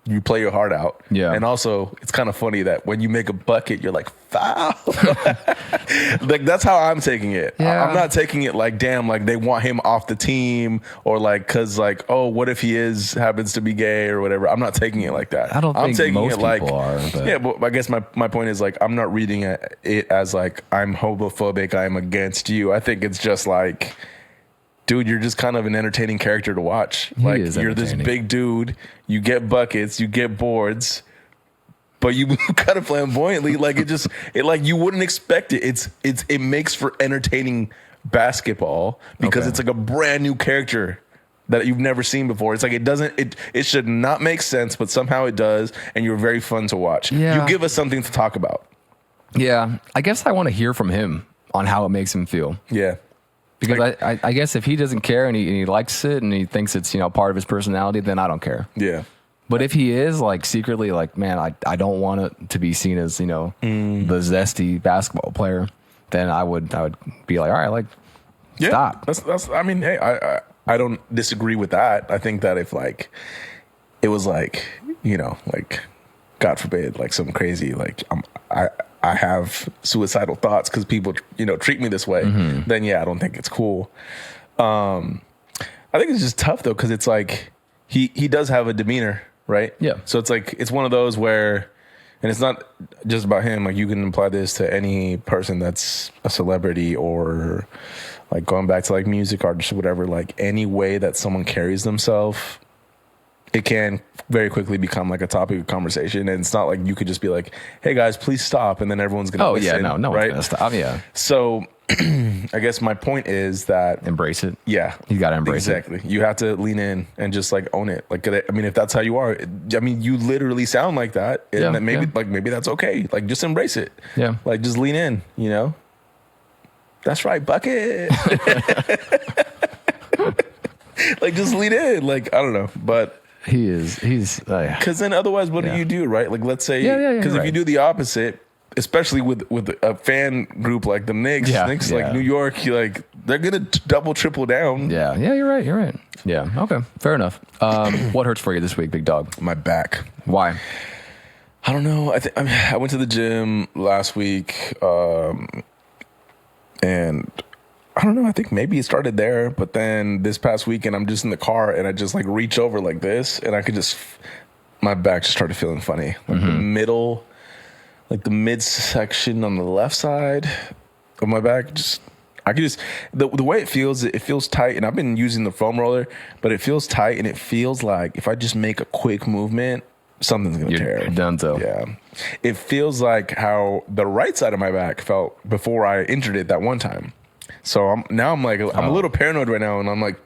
You play your heart out. Yeah. And also, it's kind of funny that when you make a bucket, you're like, foul. Like, that's how I'm taking it. Yeah. I'm not taking it like, damn, like they want him off the team or like, cause like, oh, what if he happens to be gay or whatever. I'm not taking it like that. I don't think taking most it like, people are. But. Yeah, but I guess my point is like, I'm not reading it as like, I'm homophobic, I'm against you. I think it's just like, dude, you're just kind of an entertaining character to watch. He like is you're this big dude, you get buckets, you get boards, but you move kind of flamboyantly. Like it like you wouldn't expect it. It makes for entertaining basketball because it's like a brand new character that you've never seen before. It's like it should not make sense, but somehow it does, and you're very fun to watch. Yeah. You give us something to talk about. Yeah, I guess I want to hear from him on how it makes him feel. Yeah. Because like, I guess if he doesn't care and he likes it and he thinks it's part of his personality, then I don't care. Yeah. But if he is like secretly like, man, I don't want it to be seen as the zesty basketball player, then I would be like, all right, like stop. That's I mean, hey, I don't disagree with that. I think that if like it was like like God forbid like some crazy like I have suicidal thoughts because people, treat me this way, then yeah, I don't think it's cool. I think it's just tough though, because it's like he does have a demeanor, right? Yeah. So it's like it's one of those where, and it's not just about him. Like you can apply this to any person that's a celebrity, or like going back to like music artists or whatever. Like any way that someone carries themselves, it can very quickly become like a topic of conversation. And it's not like you could just be like, hey guys, please stop. And then everyone's going to listen. Yeah, no right? one's going to stop. Yeah. So I guess my point is that Embrace it. yeah, You got to embrace it. exactly. You have to lean in and just like own it. Like, I mean, if that's how you are, I mean, you literally sound like that. And Yeah, then maybe yeah. like, maybe that's okay. Like just embrace it. Yeah. Like just lean in, That's right, bucket. Like just lean in. Like, I don't know, but He's because then otherwise, what do you do, right? Like, let's say, Yeah, because if right. you do the opposite, especially with a fan group like the Knicks, Yeah, Knicks yeah. like New York, they're gonna double, triple down. yeah, you're right. Yeah. Okay. Fair enough. What hurts for you this week, big dog? My back. Why? I don't know. I went to the gym last week, and I don't know. I think maybe it started there, but then this past weekend, I'm just in the car and I just like reach over like this, and I could my back just started feeling funny. Like the midsection on the left side of my back, the way it feels tight. And I've been using the foam roller, but it feels tight, and it feels like if I just make a quick movement, something's gonna tear. You're done, though. Yeah, it feels like how the right side of my back felt before I injured it that one time. So I'm a little paranoid right now, and I'm like,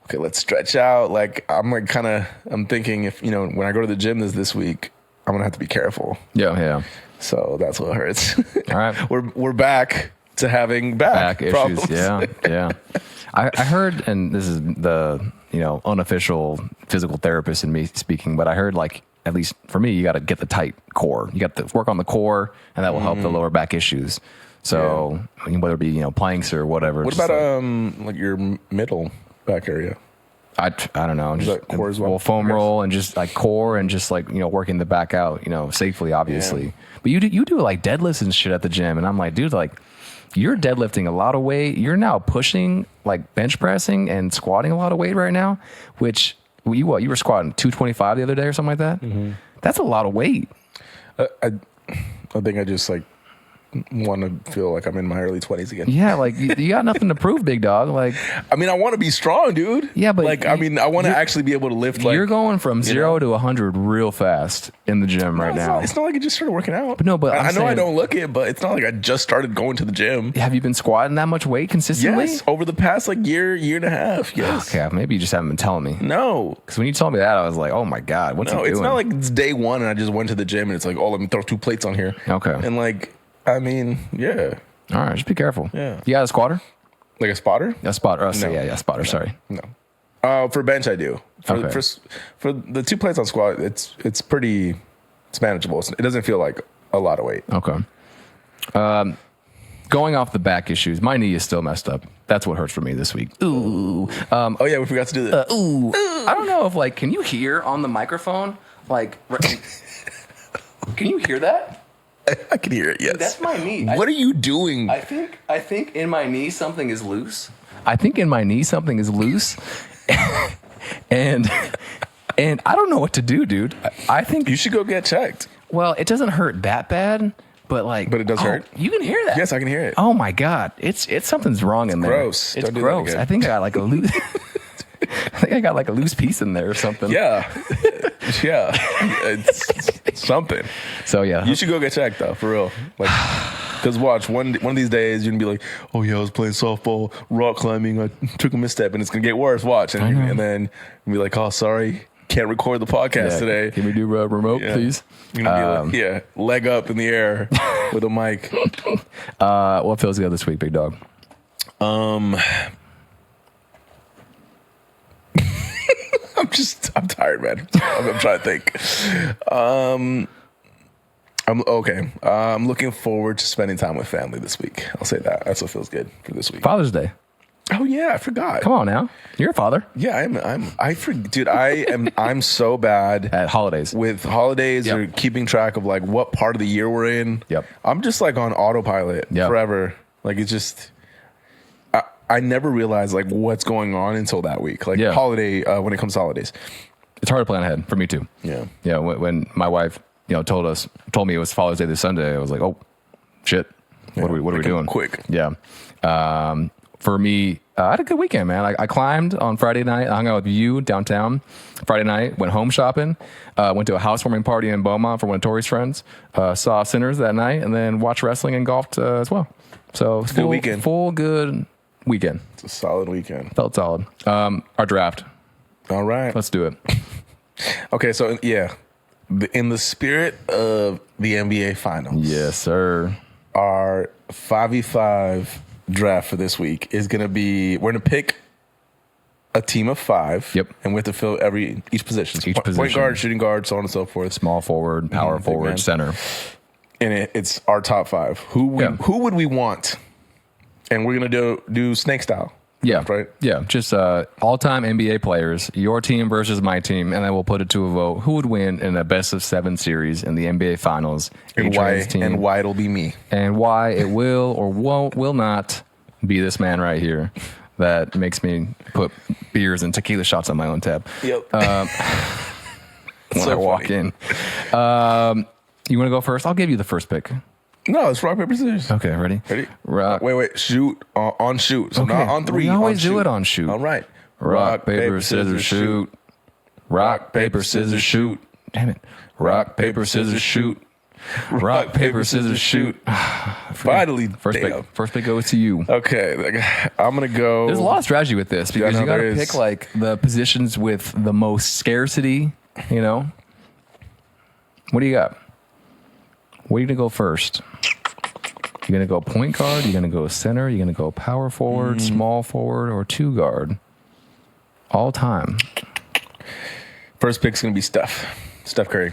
okay, let's stretch out. Like I'm thinking if when I go to the gym this week, I'm gonna have to be careful. Yeah. So that's what hurts. All right. we're back to having back issues. problems. Yeah. I heard, and this is the unofficial physical therapist in me speaking, but I heard like at least for me, you got to get the tight core. You got to work on the core, and that will help the lower back issues. So I mean, whether it be planks or whatever. What about like your middle back area? I don't know. Just that core as well? foam roll and just like core and just like working the back out safely, obviously. Yeah. But you do like deadlifts and shit at the gym, and I'm like, dude, like you're deadlifting a lot of weight. You're now pushing like bench pressing and squatting a lot of weight right now. Which you were squatting 225 the other day or something like that. Mm-hmm. That's a lot of weight. I think I just like want to feel like I'm in my early 20s again. Yeah, like you got nothing to prove, big dog. Like, I mean, I want to be strong, dude. Yeah, but like, I want to actually be able to lift. Like, you're going from 0 to 100 real fast in the gym right now. It's not like I just started working out. But no, but I know I don't look it, but it's not like I just started going to the gym. Have you been squatting that much weight consistently? Yes, over the past like year and a half. Yes. Okay, maybe you just haven't been telling me. No, because when you told me that, I was like, oh my god, what's he doing? It's not like it's day one and I just went to the gym and it's like, oh, let me throw 2 plates on here. Okay, and like. I mean, yeah. All right, just be careful. Yeah. You got a squatter? Like a spotter? A spotter. Oh, No. yeah, spotter. Sorry. No. For bench, I do. For the 2 plates on squat, it's manageable. It doesn't feel like a lot of weight. Okay. Going off the back issues, my knee is still messed up. That's what hurts for me this week. Ooh. Oh yeah, we forgot to do that. Ooh. I don't know if can you hear on the microphone? Can you hear that? I can hear it. Yes. That's my knee. What are you doing? I think in my knee something is loose. and I don't know what to do, dude. I think you should go get checked. Well, it doesn't hurt that bad, but it does hurt. You can hear that. Yes, I can hear it. Oh my god, it's something's wrong in there. Gross. It's Don't do gross. that again. I think I got like a loose. I think I got like a loose piece in there or something. Yeah. Yeah. It's something. So yeah, you should go get checked though, for real. Like, because watch one of these days you're gonna be like, oh yeah, I was playing softball, rock climbing, I took a misstep, and it's gonna get worse. Watch, and then you'll be like, oh sorry, can't record the podcast today. Can we do remote, please? You're gonna be like, leg up in the air with a mic. What feels good this week, big dog? I'm tired, man. I'm trying to think. I'm okay. I'm looking forward to spending time with family this week. I'll say that. That's what feels good for this week. Father's Day. Oh yeah, I forgot. Come on now. You're a father. Yeah, I'm so bad At holidays. with holidays Yep. or keeping track of like what part of the year we're in. Yep. I'm just like on autopilot Yep. forever. Like it's just I never realized like what's going on until that week. Like Yeah. holiday when it comes to holidays. It's hard to plan ahead for me too. Yeah. Yeah. When my wife, told me it was Father's Day this Sunday, I was like, oh, shit. What are we doing? Quick. Yeah. For me, I had a good weekend, man. I climbed on Friday night. I hung out with you downtown. Friday night, went home shopping. Went to a housewarming party in Beaumont for one of Tori's friends. Saw Sinners that night, and then watched wrestling and golfed as well. So it's good weekend. Full good weekend. It's a solid weekend. Felt solid. Our draft. All right. Let's do it. Okay, so yeah. In the spirit of the NBA Finals. Yes, sir. Our 5v5 draft for this week is going to be, we're going to pick a team of 5. Yep. And we have to fill each position. So Each point position. guard, shooting guard, so on and so forth. Small forward, power big forward, man. center. And it's our top 5. Who would we want? And we're going to do snake style. Yeah. Right? Yeah. Just all-time NBA players, your team versus my team, and then we'll put it to a vote. Who would win in a best of 7 series in the NBA Finals? And why it'll be me. And why it will or will not be this man right here that makes me put beers and tequila shots on my own tab. Yep. When I walk in. You want to go first? I'll give you the first pick. No, it's rock, paper, scissors. Okay, ready? Ready? Rock. Wait. Shoot on shoot. So Okay. not on 3. We always on do shoot. it on shoot. All right. Rock, paper, scissors, shoot. Rock, paper, scissors, shoot. Damn it. Rock, paper, scissors, shoot. Rock, paper, scissors, shoot. Finally. First pick goes to you. Okay. I'm going to go. There's a lot of strategy with this because no, you got there to is. pick like the positions with the most scarcity, What do you got? Where are you going to go first? You're going to go point guard? You're going to go center? You're going to go power forward, small forward, or 2 guard? All time. First pick's going to be Steph Curry.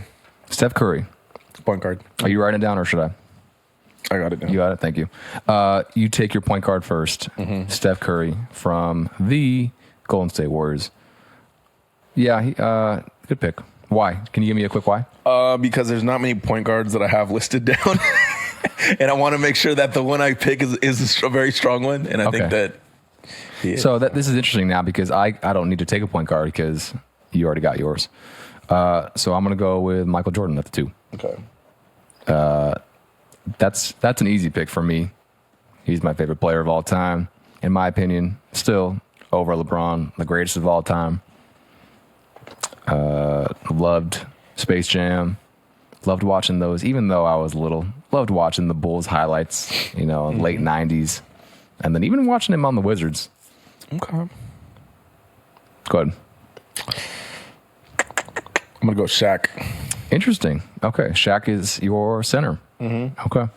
Steph Curry. Point guard. Are you writing it down or should I? I got it down. You got it. Thank you. You take your point guard first. Steph Curry from the Golden State Warriors. Yeah, good pick. Why? Can you give me a quick why? Because there's not many point guards that I have listed down. And I want to make sure that the one I pick is a very strong one. And I think that... Yeah. So this is interesting now because I don't need to take a point guard because you already got yours. So I'm going to go with Michael Jordan at the 2. Okay. That's an easy pick for me. He's my favorite player of all time. In my opinion, still over LeBron, the greatest of all time. Loved Space Jam. Loved watching those, even though I was little. Loved watching the Bulls highlights, late 90s. And then even watching him on the Wizards. Okay. Go ahead. I'm going to go Shaq. Interesting. Okay. Shaq is your center. Okay.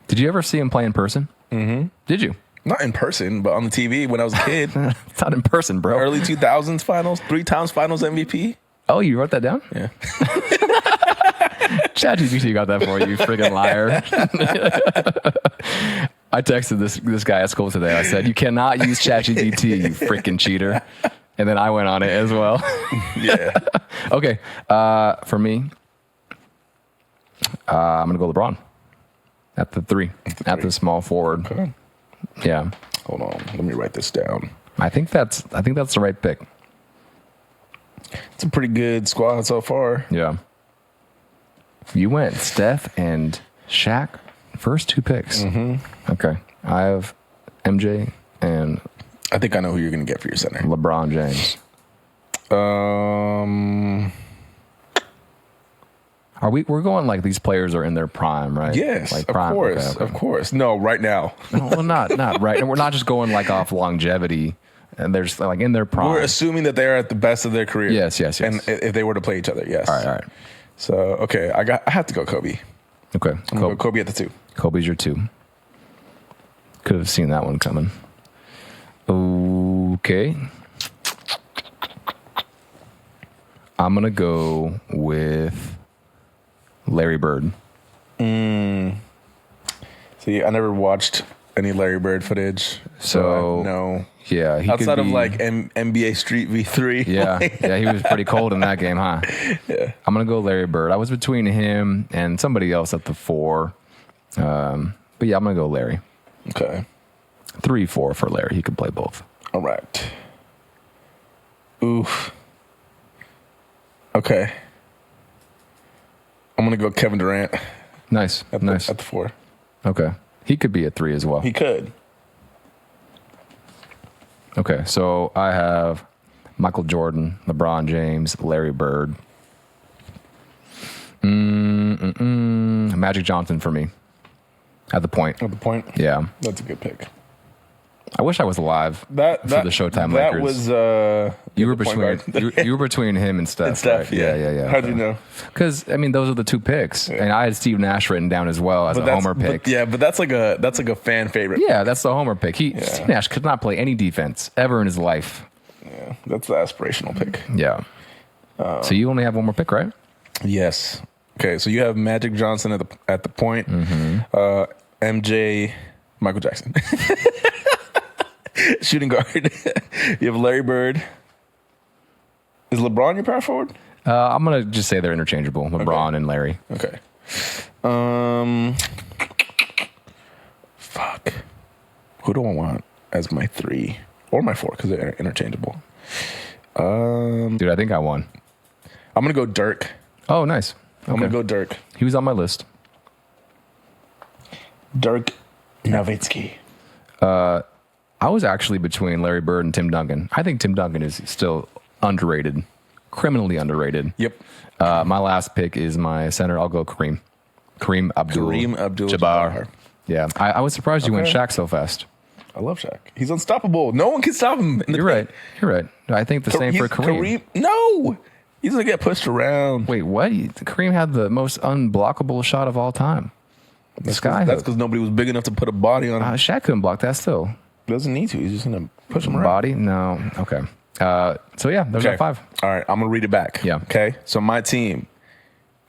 Did you ever see him play in person? Did you? Not in person, but on the TV when I was a kid. It's not in person, bro. Early 2000s finals, 3 times finals MVP. Oh, you wrote that down? Yeah. ChatGPT got that for you, friggin' liar. I texted this guy at school today. I said, you cannot use ChatGPT, you freaking cheater. And then I went on it as well. Yeah. Okay. For me, I'm going to go LeBron at the 3, at the small forward. Okay. Yeah. Hold on. Let me write this down. I think that's the right pick. It's a pretty good squad so far. Yeah. You went Steph and Shaq, first 2 picks. Okay. I have MJ and I think I know who you're going to get for your center. LeBron James. We're going like these players are in their prime, right? Yes, like of prime. course, Okay. of course. No, right now. No, well, not right. And we're not just going like off longevity. And they're just like in their prime. We're assuming that they're at the best of their career. Yes. And if they were to play each other, yes. All right. So, okay, I have to go Kobe. Okay. I'm going to go Kobe at the 2. Kobe's your 2. Could have seen that one coming. Okay. I'm going to go with Larry Bird. See, I never watched any Larry Bird footage. So no. Yeah, he Outside could of be, like NBA Street V3. Yeah, he was pretty cold in that game, huh? Yeah. I'm gonna go Larry Bird. I was between him and somebody else at the 4, but yeah, I'm gonna go Larry. Okay. 3-4 for Larry. He could play both. All right. Oof. Okay. I'm gonna go Kevin Durant Nice, at nice. the 4. Okay, he could be at 3 as well. He could. Okay, so I have Michael Jordan, LeBron James, Larry Bird. Magic Johnson for me. At the point. At the point. Yeah. That's a good pick. I wish I was alive for the Showtime that Lakers. Was you were between you were between him and Steph. and Steph, right? Yeah. How'd you know? Because I mean, those are the 2 picks, and I had Steve Nash written down as well as a homer pick. But that's like a fan favorite. Yeah, that's the homer pick. Steve Nash could not play any defense ever in his life. Yeah, that's the aspirational pick. Yeah. So you only have one more pick, right? Yes. Okay, so you have Magic Johnson at the point. MJ, Michael Jackson. Shooting guard. You have Larry Bird. Is LeBron your power forward? I'm gonna just say they're interchangeable. LeBron and Larry. Okay. Fuck. Who do I want as my 3 or my 4? Because they're interchangeable. Dude, I think I won. I'm gonna go Dirk. Oh, nice. Okay. I'm gonna go Dirk. He was on my list. Dirk Nowitzki. I was actually between Larry Bird and Tim Duncan. I think Tim Duncan is still underrated, criminally underrated. Yep. My last pick is my center. I'll go Kareem Abdul-Jabbar. Yeah, I was surprised you went Shaq so fast. I love Shaq. He's unstoppable. No one can stop him. You're right. I think the same for Kareem. No, he's gonna get pushed around. Wait, what? Kareem had the most unblockable shot of all time. That's because nobody was big enough to put a body on him. Shaq couldn't block that still. Doesn't need to. He's just gonna push him around. Body? No. Okay. So yeah, there's our 5. All right, I'm gonna read it back. Yeah. Okay. So my team.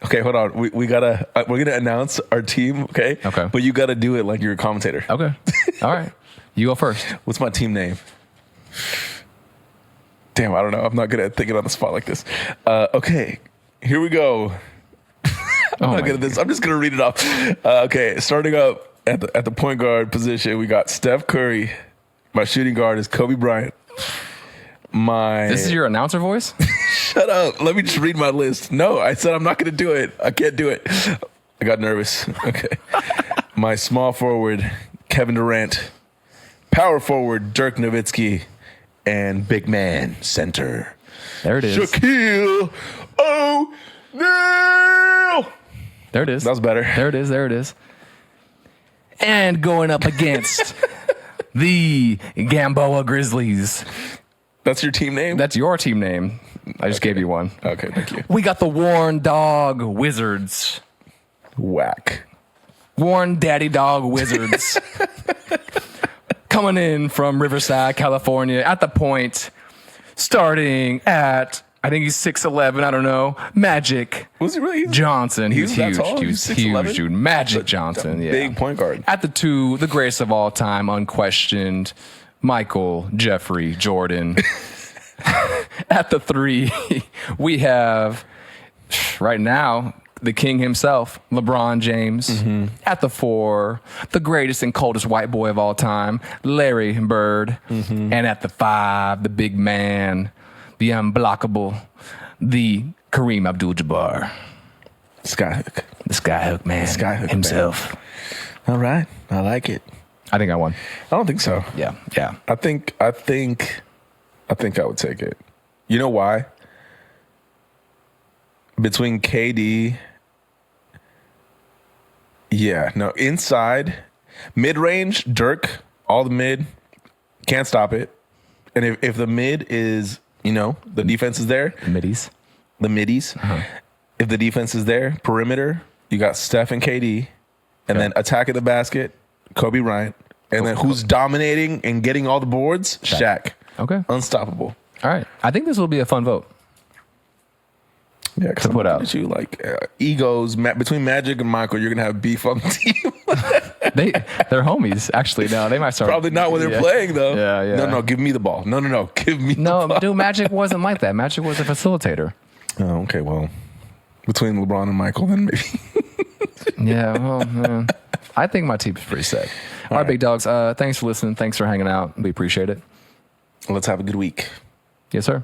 Okay, hold on. We're gonna announce our team. Okay. Okay. But you gotta do it like you're a commentator. Okay. All right. You go first. What's my team name? Damn, I don't know. I'm not good at thinking on the spot like this. Okay, here we go. I'm not good at this. I'm just gonna read it off. Okay, starting up at the point guard position, we got Steph Curry. My shooting guard is Kobe Bryant. This is your announcer voice? Shut up. Let me just read my list. No, I said I'm not going to do it. I can't do it. I got nervous. Okay. My small forward, Kevin Durant. Power forward, Dirk Nowitzki. And big man, center. There it is. Shaquille O'Neal. There it is. That was better. There it is. And going up against the Gamboa Grizzlies. That's your team name? That's your team name. I just gave you one. Okay, thank you. We got the Worn Dog Wizards. Whack. Worn Daddy Dog Wizards. Coming in from Riverside, California, at the point, starting at, I think he's 6'11", I don't know, Magic Was he really? Johnson. He was that huge. tall? He was 6'11"? huge, dude. Magic Johnson, yeah. Big point guard. At the 2, the greatest of all time, unquestioned, Michael Jeffrey Jordan. At the 3, we have, right now, the king himself, LeBron James. Mm-hmm. At the 4, the greatest and coldest white boy of all time, Larry Bird. Mm-hmm. And at the 5, the big man, the unblockable, the Kareem Abdul-Jabbar. Skyhook. The Skyhook man. The Skyhook himself. Man. All right. I like it. I think I won. I don't think so. Yeah. I think I would take it. You know why? Between KD, inside, mid-range, Dirk, all the mid, can't stop it. And if the mid is, the defense is there. The middies. Uh-huh. If the defense is there, perimeter, you got Steph and KD. And then attack at the basket, Kobe Bryant. And then who's dominating and getting all the boards? Shaq. Okay. Unstoppable. All right. I think this will be a fun vote. Yeah, because put out. You egos between Magic and Michael, you're gonna have beef on the team. They're homies, actually. No, they might start. Probably not when they're playing, though. Yeah. No, give me the ball. No, give me the ball. No, dude, Magic wasn't like that. Magic was a facilitator. Oh, okay, well, between LeBron and Michael, then maybe. Yeah, well, I think my team is pretty set. All right, big dogs. Thanks for listening. Thanks for hanging out. We appreciate it. Let's have a good week. Yes, sir.